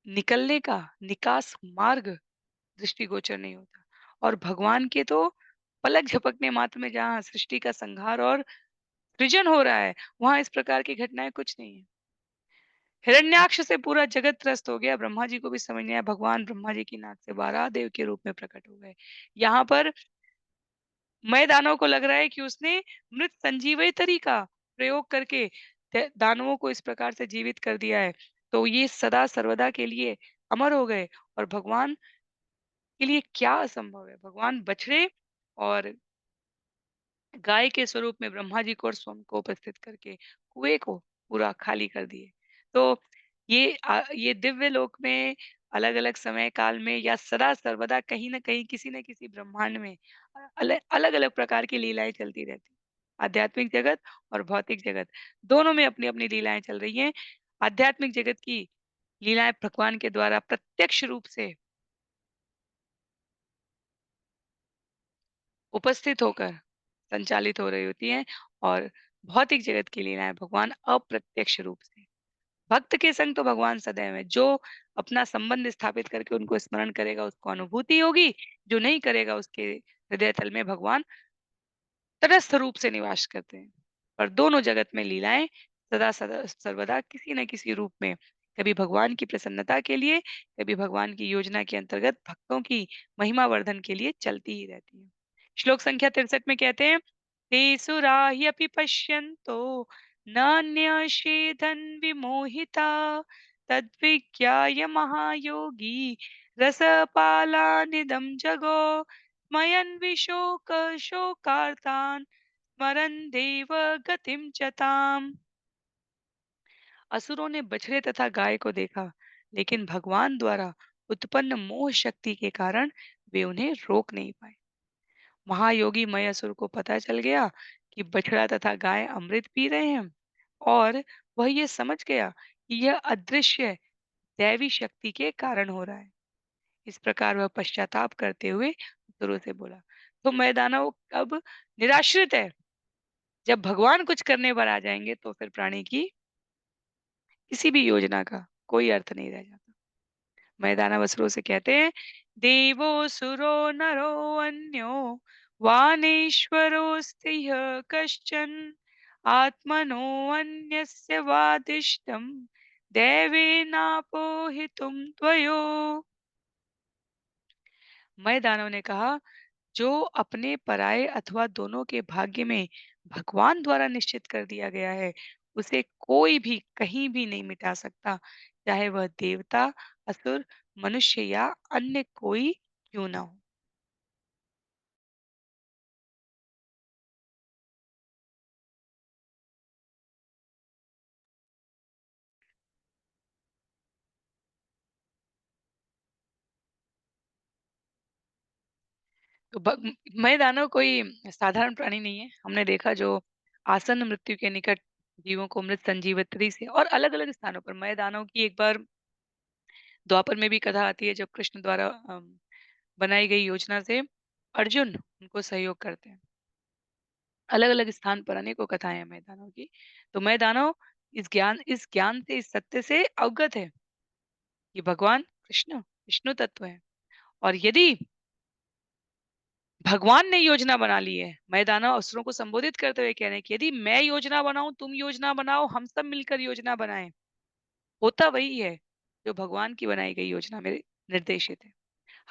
निकलने का निकास मार्ग दृष्टिगोचर नहीं होता। और भगवान के तो पलक झपकने मात्र में जहाँ सृष्टि का संहार और सृजन हो रहा है, वहां इस प्रकार की घटनाएं कुछ नहीं है। हिरण्याक्ष से पूरा जगत त्रस्त हो गया, ब्रह्मा जी को भी समझ नहीं आया, भगवान ब्रह्मा जी की नाक से वाराह के रूप में प्रकट हो गए। यहाँ पर मय दानव को लग रहा है कि उसने मृत संजीवई तरीका प्रयोग करके दानवों को इस प्रकार से जीवित कर दिया है, तो ये सदा सर्वदा के लिए अमर हो गए और भगवान के लिए क्या असंभव है। भगवान बछड़े और गाय के स्वरूप में ब्रह्मा जी को और स्वयं को उपस्थित करके कुएं को पूरा खाली कर दिए। तो ये दिव्य लोक में अलग-अलग समय काल में या सदा सर्वदा कहीं न कहीं किसी न किसी ब्रह्मांड में अलग-अलग प्रकार की लीलाएँ चलती रहती हैं। आध्यात्मिक जगत और भौतिक जगत दोनों में अपनी-अपनी लीलाएँ चल रही हैं। आध्यात्मिक जगत की लीलाएँ भगवान के द्वारा प्रत्यक्ष रूप से उपस्थित होकर संचालित हो रही होती हैं और भौतिक जगत की लीलाएँ भगवान अप्रत्यक्ष रूप से। भक्त के संग तो भगवान सदैव है, जो अपना संबंध स्थापित करके उनको स्मरण करेगा उसको अनुभूति होगी, जो नहीं करेगा उसके हृदय तल में भगवान तटस्थ रूप से निवास करते हैं। पर दोनों जगत में लीलाएँ सदा सदा सर्वदा किसी न किसी रूप में कभी भगवान की प्रसन्नता के लिए, कभी भगवान की योजना के अंतर्गत भक्तों की महिमा वर्धन के लिए चलती ही रहती हैं। श्लोक संख्या 63 में कहते हैं ते सुराह्यपि पश्यन्तो नान्यशेधन् विमोहिता तद्विज्ञाय महायोगी रसपालानिदं जगो स्मयन् विशोकशोकार्तान् स्मरन् देव गतिं च ताम्। असुरों ने बछड़े तथा गाय को देखा, लेकिन भगवान द्वारा उत्पन्न मोह शक्ति के कारण वे उन्हें रोक नहीं पाए। महायोगी मयासुर को पता चल गया कि बछड़ा तथा गाय अमृत पी रहे हैं और वह ये समझ गया कि यह अदृश्य दैवी शक्ति के कारण हो रहा है। इस प्रकार वह पश्चाताप करते हुए असुरों से बोला, तो मैदानव अब निराश्रित है। जब भगवान कुछ करने पर आ जाएंगे तो फिर प्राणी की किसी भी योजना का कोई अर्थ नहीं रह जाता। मैदानव असुरों से कहते हैं, देवो सुरो नरो अन्यो वानेश्वरोऽस्ति ह्यः कश्चन आत्मनो अन्यस्य वादिष्टम् दैवेनापोहितुं त्वयो। मैं दानव ने कहा, जो अपने पराये अथवा दोनों के भाग्य में भगवान द्वारा निश्चित कर दिया गया है, उसे कोई भी कहीं भी नहीं मिटा सकता, चाहे वह देवता, असुर, मनुष्य या अन्य कोई क्यों ना हो। तो मैं दानव कोई साधारण प्राणी नहीं है। हमने देखा जो आसन्न मृत्यु के निकट जीवों को मृत संजीवत्री से और अलग-अलग स्थानों पर मैं दानव की एक बार द्वापर में भी कथा आती है जब कृष्ण द्वारा बनाई गई योजना से अर्जुन उनको सहयोग करते हैं। अलग-अलग स्थान पर अनेकों कथाएँ हैं मैदानों की। तो मैदानों इस ज्ञान से, इस सत्य से अवगत है कि भगवान कृष्ण विष्णु तत्व है और यदि भगवान ने योजना बना ली है, मैदानों असुरों को संबोधित करते हुए कह रहे हैं कि यदि मैं योजना बनाऊँ, तुम योजना बनाओ, हम सब मिलकर योजना बनाएँ। होता वही है जो भगवान की बनाई गई योजना में निर्देशित है।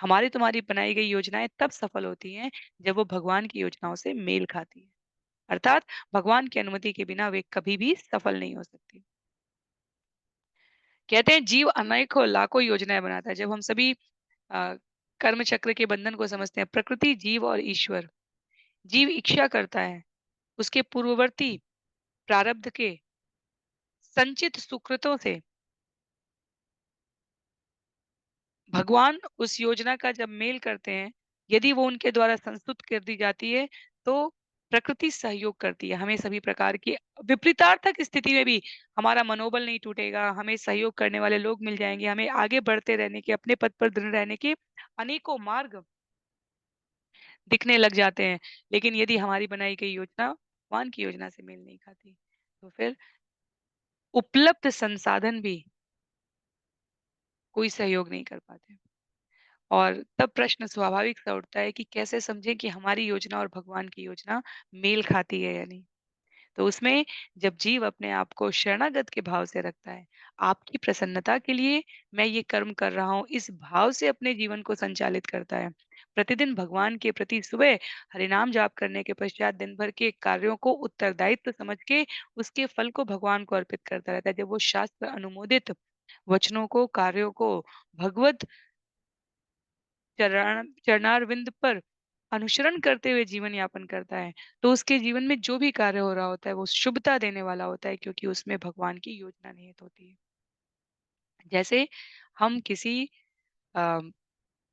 हमारी तुम्हारी बनाई गई योजनाएँ तब सफल होती हैं जब वो भगवान की योजनाओं से मेल खाती हैं। अर्थात भगवान की अनुमति के बिना वे कभी भी सफल नहीं हो सकती। कहते हैं जीव अनेकों लाखों योजनाएं बनाता है। जब हम सभी अ, कर्म चक्र के बंधन को समझते हैं, प्रकृति, जीव और ईश्वर। जीव इच्छा करता है, उसके पूर्ववर्ती प्रारब्ध के संचित सुकृतों से भगवान उस योजना का जब मेल करते हैं, यदि वो उनके द्वारा संस्तुत कर दी जाती है, तो प्रकृति सहयोग करती है। हमें सभी प्रकार की विपरीतार्थक स्थिति में भी हमारा मनोबल नहीं टूटेगा, हमें सहयोग करने वाले लोग मिल जाएँगे, हमें आगे बढ़ते रहने के, अपने पथ पर दृढ़ रहने के अनेकों मार्ग दिखने लग जाते हैं। लेकिन यदि हमारी बनाई गई योजना भगवान की योजना से मेल नहीं खाती, तो फिर उपलब्ध संसाधन भी कोई सहयोग नहीं कर पाते। और तब प्रश्न स्वाभाविक सा उठता है कि कैसे समझें कि हमारी योजना और भगवान की योजना मेल खाती है या नहीं। तो उसमें जब जीव अपने आप को शरणागत के भाव से रखता है, आपकी प्रसन्नता के लिए मैं ये कर्म कर रहा हूँ, इस भाव से अपने जीवन को संचालित करता है। प्रतिदिन भगवान के प्रति सुबह हरिनाम जाप करने के पश्चात दिन भर के कार्यों को उत्तरदायित्व समझ के उसके फल को भगवान को अर्पित करता रहता है। जब वो शास्त्र अनुमोदित वचनों को, कार्यों को भगवत चरणारविंद पर अनुसरण करते हुए जीवन यापन करता है, तो उसके जीवन में जो भी कार्य हो रहा होता है, वो शुभता देने वाला होता है क्योंकि उसमें भगवान की योजना निहित होती है। जैसे हम किसी अ,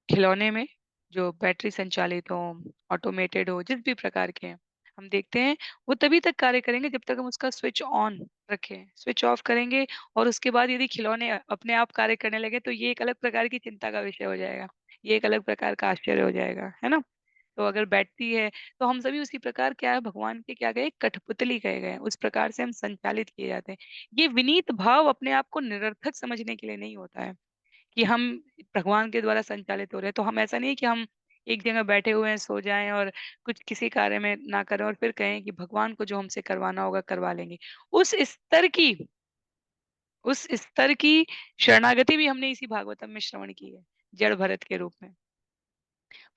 खिलौने में जो बैटरी संचालित हों, ऑटोमेटेड हो, जिस भी प्रकार के हैं, हम देखते हैं वो तभी तक कार्य करेंगे जब तक हम उसका स्विच ऑन रखें। स्विच ऑफ करेंगे और उसके बाद यदि खिलौने अपने आप कार्य करने लगे तो ये एक अलग प्रकार की चिंता का विषय हो जाएगा। ये एक अलग प्रकार का आश्चर्य हो जाएगा, है ना? तो अगर बैठती है, तो हम सभी उसी प्रकार क्या है भगवान के क्या गए कठपुतली कहे गए हैं, उस प्रकार से हम संचालित किए जाते हैं। ये विनीत भाव अपने आप को निरर्थक समझने के लिए नहीं होता है। कि हम भगवान के द्वारा संचालित हो रहे हैं, तो हम ऐसा नहीं कि हम एक जगह बैठे हुए हैं, सो जाएँ और कुछ किसी कार्य में ना करें और फिर कहें कि भगवान को जो हमसे करवाना होगा करवा लेंगे। उस स्तर की उस स्तर की शरणागति भी हमने इसी भागवतम में श्रवण की है, जड़ भरत के रूप में।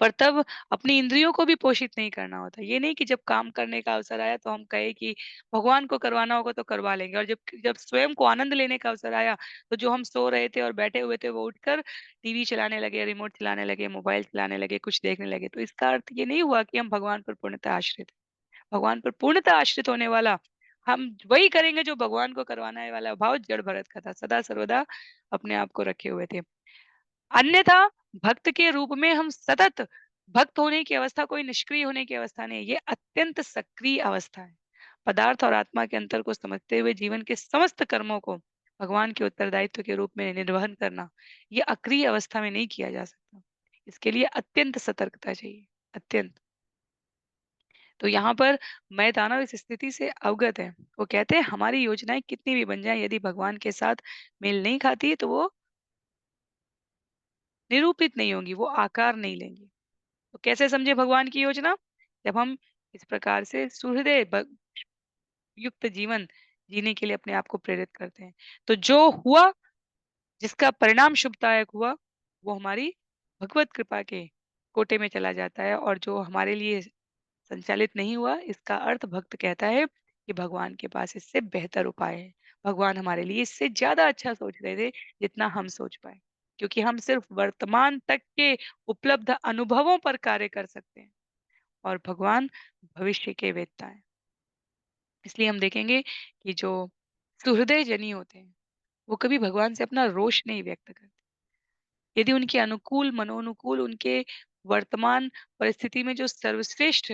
पर तब अपनी इंद्रियों को भी पोषित नहीं करना होता। ये नहीं कि जब काम करने का अवसर आया तो हम कहें कि भगवान को करवाना होगा तो करवा लेंगे, और जब जब स्वयं को आनंद लेने का अवसर आया, तो जो हम सो रहे थे और बैठे हुए थे वो उठकर टीवी चलाने लगे, रिमोट चलाने लगे, मोबाइल चलाने लगे, कुछ देखने लगे। तो इसका अर्थ ये नहीं हुआ कि हम भगवान पर पूर्णतः आश्रित हैं। भगवान पर पूर्णतः आश्रित होने वाला हम वही करेंगे जो भगवान को करवाना है वाला भाव जड़ भरत का था। सदा सर्वदा अपने आप को रखे हुए थे। अन्यथा भक्त के रूप में हम सतत भक्त होने की अवस्था कोई निष्क्रिय होने की अवस्था नहीं है, ये अत्यंत सक्रिय अवस्था है। पदार्थ और आत्मा के अंतर को समझते हुए जीवन के समस्त कर्मों को भगवान के उत्तरदायित्व के रूप में निर्वहन करना, ये अक्रिय अवस्था में नहीं किया जा सकता। इसके लिए अत्यंत सतर्कता चाहिए, अत्यंत। तो यहाँ पर मैं दानव इस स्थिति से अवगत है। वो कहते हैं हमारी योजनाएं कितनी भी बन जाएं, यदि भगवान के साथ मेल नहीं खाती है तो वो निरूपित नहीं होंगी, वो आकार नहीं लेंगी। तो कैसे समझे भगवान की योजना? जब हम इस प्रकार से सुहृदय युक्त जीवन जीने के लिए अपने आप को प्रेरित करते हैं। तो जो हुआ, जिसका परिणाम शुभदायक हुआ, वो हमारी भगवत कृपा के कोटे में चला जाता है, और जो हमारे लिए संचालित नहीं हुआ, इसका अर्थ भक्त कहता है कि भगवान के पास इससे बेहतर उपाय है। भगवान हमारे लिए इससे ज़्यादा अच्छा सोच रहे थे, जितना हम सोच पाए। क्योंकि हम सिर्फ वर्तमान तक के उपलब्ध अनुभवों पर कार्य कर सकते हैं, और भगवान भविष्य के वेदता हैं। इसलिए हम देखेंगे कि जो सुहृदय जनी होते हैं, वो कभी भगवान से अपना रोष नहीं व्यक्त करते। यदि उनके अनुकूल, मनोनुकूल, उनके वर्तमान परिस्थिति में जो सर्वश्रेष्ठ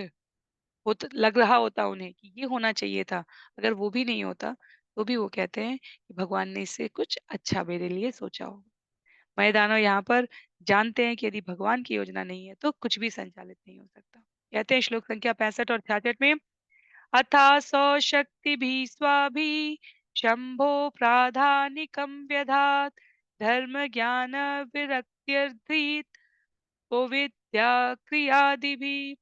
लग रहा होता उन्हें कि ये होना चाहिए था, अगर वो भी नहीं होता, तो भी वो कहते हैं कि भगवान ने इससे कुछ अच्छा मेरे लिए सोचा होगा। मैं दानव यहाँ पर जानते हैं कि यदि भगवान की योजना नहीं है, तो कुछ भी संचालित नहीं हो सकता। कहते हैं श्लोक संख्या 65 और 66 में, अथासौ शक्तिभिः स्वाभिः शम्भो प्राधानिकं व्यधात् धर्मज्ञानविरक्त्यर्थीत् विद्या क्रियादिभिः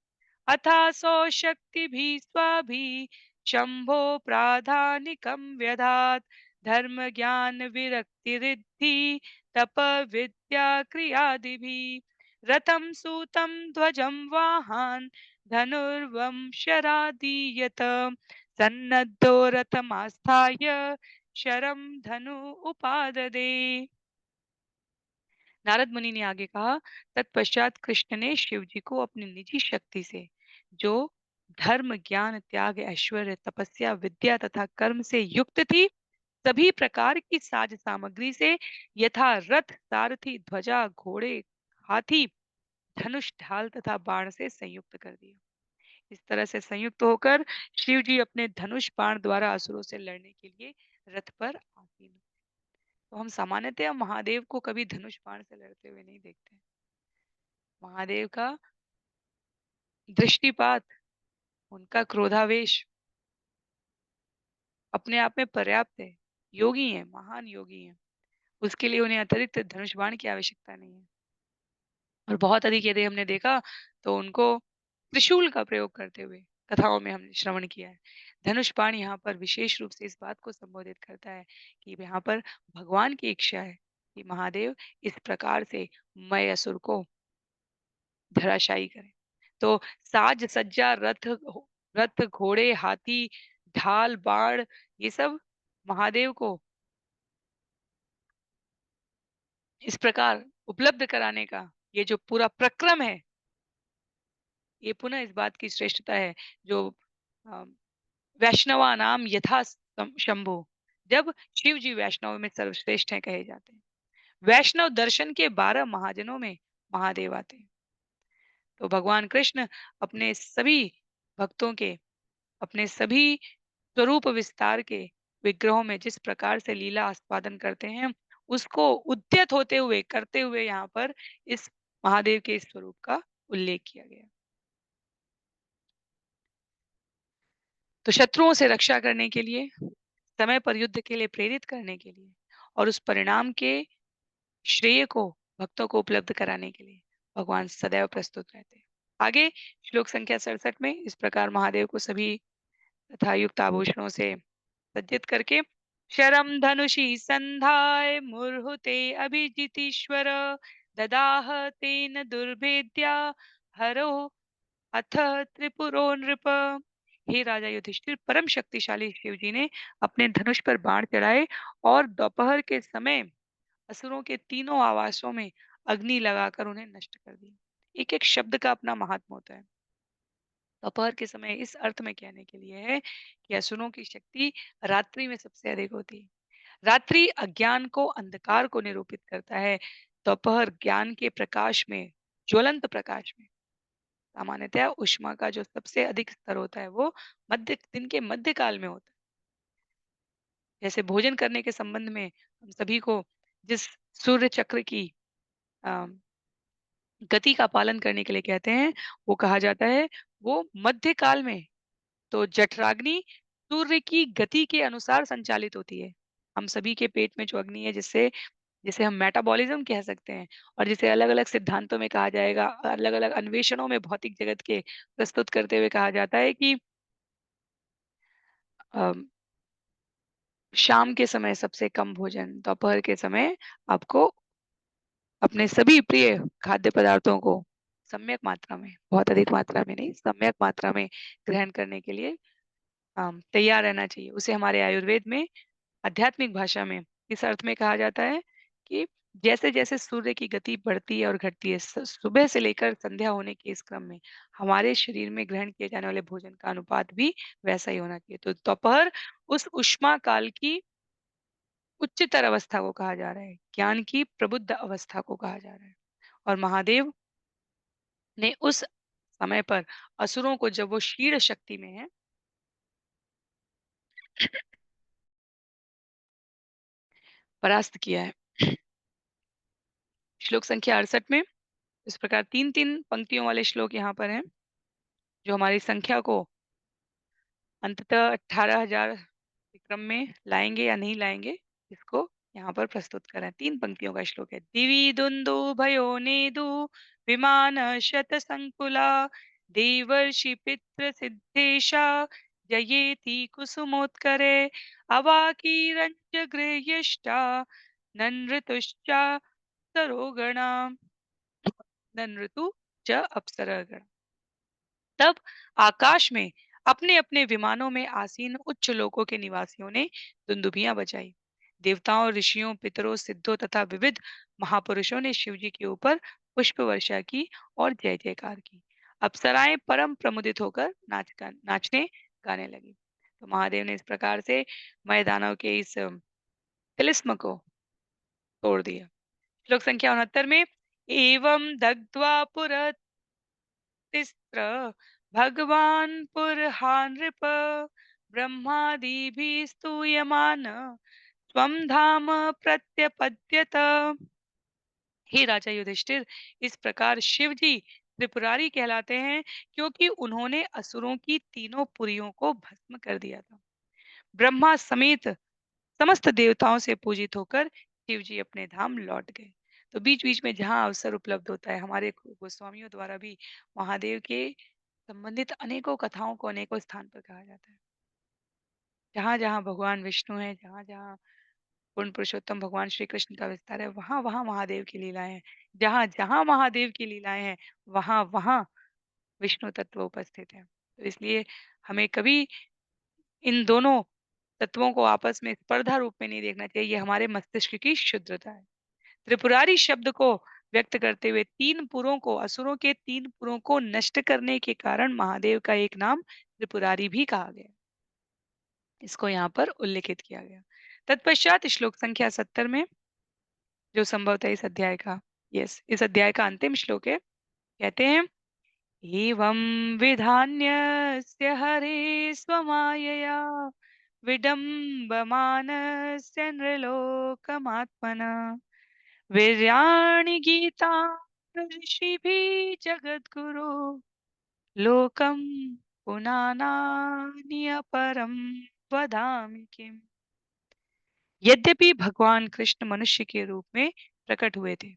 अथासौ शक्तिभिः स्वाभिः शम्भो प्राधानिकं व्यधात् धर्मज्ञानविरक्तिरिद्धि तपविद्या क्रियादिभिः रथं सूतं ध्वजं वाहन् धनुर्वं शरादीयत सन्नद्धो रथमास्थाय शरं धनु उपाददे। नारद मुनि ने आगे कहा, तत्पश्चात कृष्ण ने शिव जी को अपनी निजी शक्ति से, जो धर्म, ज्ञान, त्याग, ऐश्वर्य, तपस्या, विद्या तथा कर्म से युक्त थी, सभी प्रकार की साज सामग्री से, यथा रथ, सारथी, ध्वजा, घोड़े, हाथी, धनुष, ढाल तथा बाण से संयुक्त कर दिया। इस तरह से संयुक्त होकर शिव जी अपने धनुष बाण द्वारा असुरों से लड़ने के लिए रथ पर आसीन हुए। तो हम सामान्यतः महादेव को कभी धनुष बाण से लड़ते हुए नहीं देखते। महादेव का दृष्टिपात, उनका क्रोधावेश अपने आप में पर्याप्त है। योगी हैं, महान योगी हैं। उसके लिए उन्हें अतिरिक्त धनुष बाण की आवश्यकता नहीं है। और बहुत अधिक यदि हमने देखा तो उनको त्रिशूल का प्रयोग करते हुए कथाओं में हमने श्रवण किया है। धनुष बाण यहाँ पर विशेष रूप से इस बात को संबोधित करता है कि यहाँ पर भगवान की इच्छा है कि महादेव इस प्रकार से मय असुर को धराशायी करें। तो साज सज्जा, रथ, घोड़े, हाथी, ढाल, बाण, ये सब महादेव को इस प्रकार उपलब्ध कराने का ये जो पूरा प्रक्रम है, ये पुनः इस बात की श्रेष्ठता है जो अ, वैष्णवानाम यथा शंभु, जब शिव जी वैष्णव में सर्वश्रेष्ठ हैं कहे जाते हैं। वैष्णव दर्शन के 12 महाजनों में महादेव आते हैं। तो भगवान कृष्ण अपने सभी भक्तों के, अपने सभी स्वरूप विस्तार के विग्रहों में जिस प्रकार से लीला आस्वादन करते हैं, उसको उद्यत होते हुए करते हुए यहाँ पर इस महादेव के इस स्वरूप का उल्लेख किया गया। तो शत्रुओं से रक्षा करने के लिए, समय पर युद्ध के लिए प्रेरित करने के लिए, और उस परिणाम के श्रेय को भक्तों को उपलब्ध कराने के लिए भगवान सदैव प्रस्तुत रहते हैं। आगे श्लोक संख्या 67 में इस प्रकार महादेव को सभी तथा युक्त आभूषणों से सज्जित करके, शरम धनुषी संधाय मुरहुते अभिजितीश्वर ददाह तेन दुर्भेद्या हरो अथ त्रिपुरो नृप। हे राजा युधिष्ठिर, परम शक्तिशाली शिव जी ने अपने धनुष पर बाण चढ़ाए और दोपहर के समय असुरों के तीनों आवासों में अग्नि लगाकर उन्हें नष्ट कर दिया। एक एक शब्द का अपना महात्मा होता है। दोपहर के समय इस अर्थ में कहने के लिए है कि असुरों की शक्ति रात्रि में सबसे अधिक होती है। रात्रि अज्ञान को, अंधकार को निरूपित करता है। दोपहर ज्ञान के प्रकाश में, ज्वलंत प्रकाश में। सामान्यतः ऊष्मा का जो सबसे अधिक स्तर होता है वो मध्य दिन के मध्य काल में होता है। जैसे भोजन करने के संबंध में हम सभी को जिस सूर्य चक्र की अ, गति का पालन करने के लिए कहते हैं, वो कहा जाता है वो मध्य काल में। तो जठराग्नि सूर्य की गति के अनुसार संचालित होती है। हम सभी के पेट में जो अग्नि है, जिससे जिसे हम मेटाबॉलिज्म कह सकते हैं और जिसे अलग-अलग सिद्धांतों में कहा जाएगा, अलग-अलग अन्वेषणों में भौतिक जगत के प्रस्तुत करते हुए कहा जाता है कि अम, शाम के समय सबसे कम भोजन, दोपहर के समय आपको अपने सभी प्रिय खाद्य पदार्थों को सम्यक मात्रा में, बहुत अधिक मात्रा में नहीं, सम्यक मात्रा में ग्रहण करने के लिए तैयार रहना चाहिए। उसे हमारे आयुर्वेद में, आध्यात्मिक भाषा में इस अर्थ में कहा जाता है कि जैसे-जैसे सूर्य की गति बढ़ती है और घटती है, सुबह से लेकर संध्या होने के इस क्रम में हमारे शरीर में ग्रहण किए जाने वाले भोजन का अनुपात भी वैसा ही होना चाहिए। तो दोपहर उस उष्मा काल की उच्चतर अवस्था को कहा जा रहा है, ज्ञान की प्रबुद्ध अवस्था को कहा जा रहा है। और महादेव ने उस समय पर असुरों को, जब वो क्षीण शक्ति में है, परास्त किया है। श्लोक संख्या 68 में इस प्रकार 3-3 पंक्तियों वाले श्लोक यहाँ पर हैं, जो हमारी संख्या को अंततः 18,000 के क्रम में लाएँगे या नहीं लाएँगे, इसको यहाँ पर प्रस्तुत करें। 3 पंक्तियों का श्लोक है। दिवि दुन्दुभयो नेदु विमान शतसङ्कुला देवर्षि पितृसिद्धेशा जयेति कुसुमोत्करे अवाकीरञ्जगृह्यष्टा ननऋतुश्च सरोगणा ननऋतु च अप्सरगण। तब आकाश में अपने-अपने विमानों में आसीन उच्च लोकों के निवासियों ने दुंदुभियां बजाई। देवताओं, ऋषियों, पितरों, सिद्धों तथा विविध महापुरुषों ने शिव जी के ऊपर पुष्प वर्षा की और जय जयकार की। अप्सराएं परम प्रमुदित होकर नाचने गाने लगी। तो महादेव ने इस प्रकार से मैदानों के इस तिलिस्म को तोड़ दिया। श्लोक संख्या 69 में एवं दग्ध्वा तिस्त्र भगवान् पुरहानृप ब्रह्मादिभिः स्तूयमान स्वं धाम प्रत्यपद्यत। हे राजा युधिष्ठिर, इस प्रकार शिव जी त्रिपुरारी कहलाते हैं क्योंकि उन्होंने असुरों की तीनों पुरियों को भस्म कर दिया था। ब्रह्मा समेत समस्त देवताओं से पूजित होकर शिव जी अपने धाम लौट गए। तो बीच-बीच में जहाँ अवसर उपलब्ध होता है, हमारे गोस्वामियों द्वारा भी महादेव के संबंधित अनेकों कथाओं को अनेकों स्थान पर कहा जाता है। जहाँ-जहाँ भगवान विष्णु हैं, जहाँ-जहाँ पूर्ण पुरुषोत्तम भगवान श्री कृष्ण का विस्तार है, वहाँ-वहाँ महादेव की लीलाएँ हैं। जहाँ-जहाँ महादेव की लीलाएँ हैं, वहाँ-वहाँ विष्णु तत्व उपस्थित है। तो इसलिए हमें कभी इन दोनों तत्वों को आपस में स्पर्धा रूप में नहीं देखना चाहिए, ये हमारे मस्तिष्क की शुद्धता है। त्रिपुरारी शब्द को व्यक्त करते हुए 3 पुरों को, असुरों के 3 पुरों को नष्ट करने के कारण महादेव का एक नाम त्रिपुरारी भी कहा गया। इसको यहाँ पर उल्लेखित किया गया। तत्पश्चात श्लोक संख्या 70 में, जो संभवतः इस अध्याय का, इस अध्याय का अंतिम श्लोक है, कहते हैं एवं विधान्यस्य हरे स्वमायया विडम्बमानस्य नृलोकमात्मना वीर्याणि गीता ऋषिभिः जगद्गुरो लोकं पुनानानि अपरं वदामि किम्। यद्यपि भगवान कृष्ण मनुष्य के रूप में प्रकट हुए थे,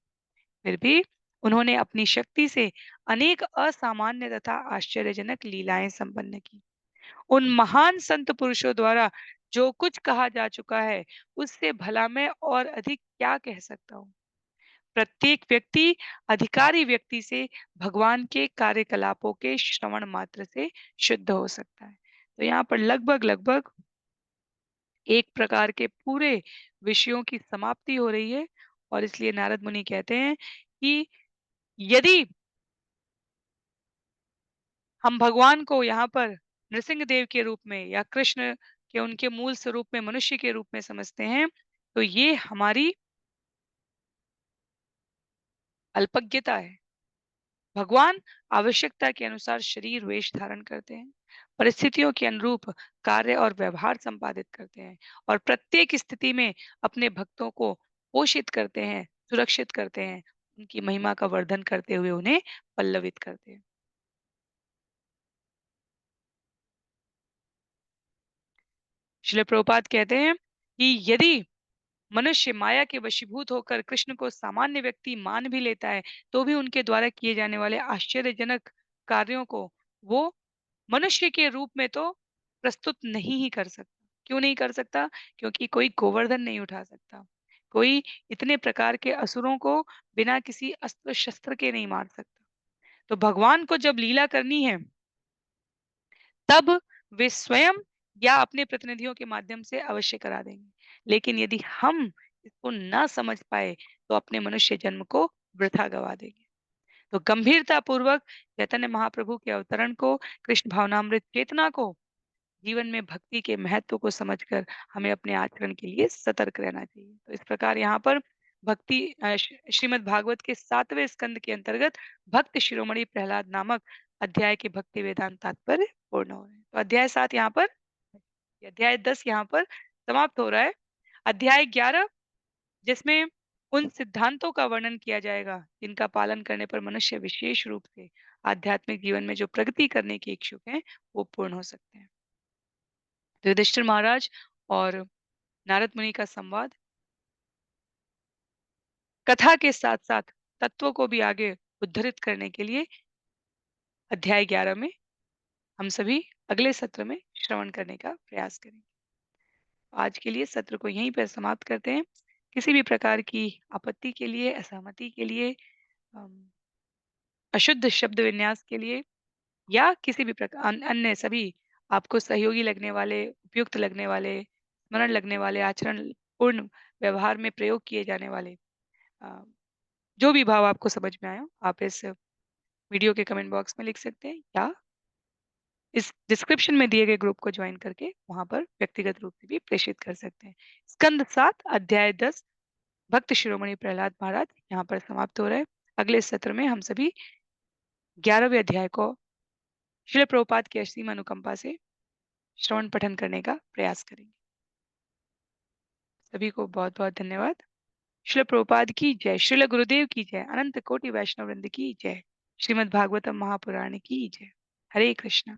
फिर भी उन्होंने अपनी शक्ति से अनेक असामान्य तथा आश्चर्यजनक लीलाएं संपन्न की। उन महान संत पुरुषों द्वारा जो कुछ कहा जा चुका है, उससे भला मैं और अधिक क्या कह सकता हूँ। प्रत्येक व्यक्ति अधिकारी व्यक्ति से भगवान के कार्यकलापों के श्रवण मात्र से शुद्ध हो सकता है। तो यहाँ पर लगभग-लगभग एक प्रकार के पूरे विषयों की समाप्ति हो रही है और इसलिए नारद मुनि कहते हैं कि यदि हम भगवान को यहाँ पर नृसिंह देव के रूप में या कृष्ण के उनके मूल स्वरूप में मनुष्य के रूप में समझते हैं, तो ये हमारी अल्पज्ञता है। भगवान आवश्यकता के अनुसार शरीर वेश धारण करते हैं, परिस्थितियों के अनुरूप कार्य और व्यवहार संपादित करते हैं और प्रत्येक स्थिति में अपने भक्तों को पोषित करते हैं, सुरक्षित करते हैं, उनकी महिमा का वर्धन करते हुए उन्हें पल्लवित करते हैं। श्रील प्रभुपाद कहते हैं कि यदि मनुष्य माया के वशीभूत होकर कृष्ण को सामान्य व्यक्ति मान भी लेता है, तो भी उनके द्वारा किए जाने वाले आश्चर्यजनक कार्यों को वो मनुष्य के रूप में तो प्रस्तुत नहीं ही कर सकता। क्यों नहीं कर सकता? क्योंकि कोई गोवर्धन नहीं उठा सकता। कोई इतने प्रकार के असुरों को बिना किसी अस्त्र-शस्त्र के नहीं मार सकता। तो भगवान को जब लीला करनी है, तब वे स्वयं या अपने प्रतिनिधियों के माध्यम से अवश्य करा देंगे। लेकिन यदि हम इसको ना समझ पाए, तो अपने मनुष्य जन्म को वृथा गवा देंगे। तो गंभीरता पूर्वक चैतन्य महाप्रभु के अवतरण को, कृष्ण भावनामृत चेतना को, जीवन में भक्ति के महत्व को समझकर हमें अपने आचरण के लिए सतर्क रहना चाहिए। तो इस प्रकार यहाँ पर भक्ति श्रीमद् भागवत के 7वें स्कंद के अंतर्गत भक्त शिरोमणि प्रहलाद नामक अध्याय के भक्ति वेदांत तात्पर्य पूर्ण हो रहे हैं। तो अध्याय 7 यहाँ पर, अध्याय 10 यहाँ पर समाप्त हो रहा है। अध्याय 11 जिसमें उन सिद्धांतों का वर्णन किया जाएगा जिनका पालन करने पर मनुष्य विशेष रूप से आध्यात्मिक जीवन में जो प्रगति करने के इच्छुक हैं, वो पूर्ण हो सकते हैं। तो युधिष्ठिर महाराज और नारद मुनि का संवाद कथा के साथ-साथ तत्वों को भी आगे उद्धृत करने के लिए अध्याय 11 में हम सभी अगले सत्र में श्रवण करने का प्रयास करेंगे। आज के लिए सत्र को यहीं पर समाप्त करते हैं। किसी भी प्रकार की आपत्ति के लिए, असहमति के लिए, अम, अशुद्ध शब्द विन्यास के लिए या किसी भी प्रकार अन्य सभी आपको सहयोगी लगने वाले, उपयुक्त लगने वाले, स्मरण लगने वाले, आचरण पूर्ण व्यवहार में प्रयोग किए जाने वाले अ, जो भी भाव आपको समझ में आया, आप इस वीडियो के कमेंट बॉक्स में लिख सकते हैं या इस डिस्क्रिप्शन में दिए गए ग्रुप को ज्वाइन करके वहां पर व्यक्तिगत रूप से भी प्रेषित कर सकते हैं। स्कंद 7 अध्याय 10 भक्त शिरोमणि प्रहलाद महाराज यहाँ पर समाप्त हो रहा है। अगले सत्र में हम सभी 11वें अध्याय को श्रील प्रभुपाद की असीम अनुकंपा से श्रवण पठन करने का प्रयास करेंगे। सभी को बहुत बहुत धन्यवाद। श्रील प्रभुपाद की जय, श्रील गुरुदेव की जय, अनंत कोटि वैष्णव वृंद की जय, श्रीमद् भागवतम महापुराण की जय। हरे कृष्ण।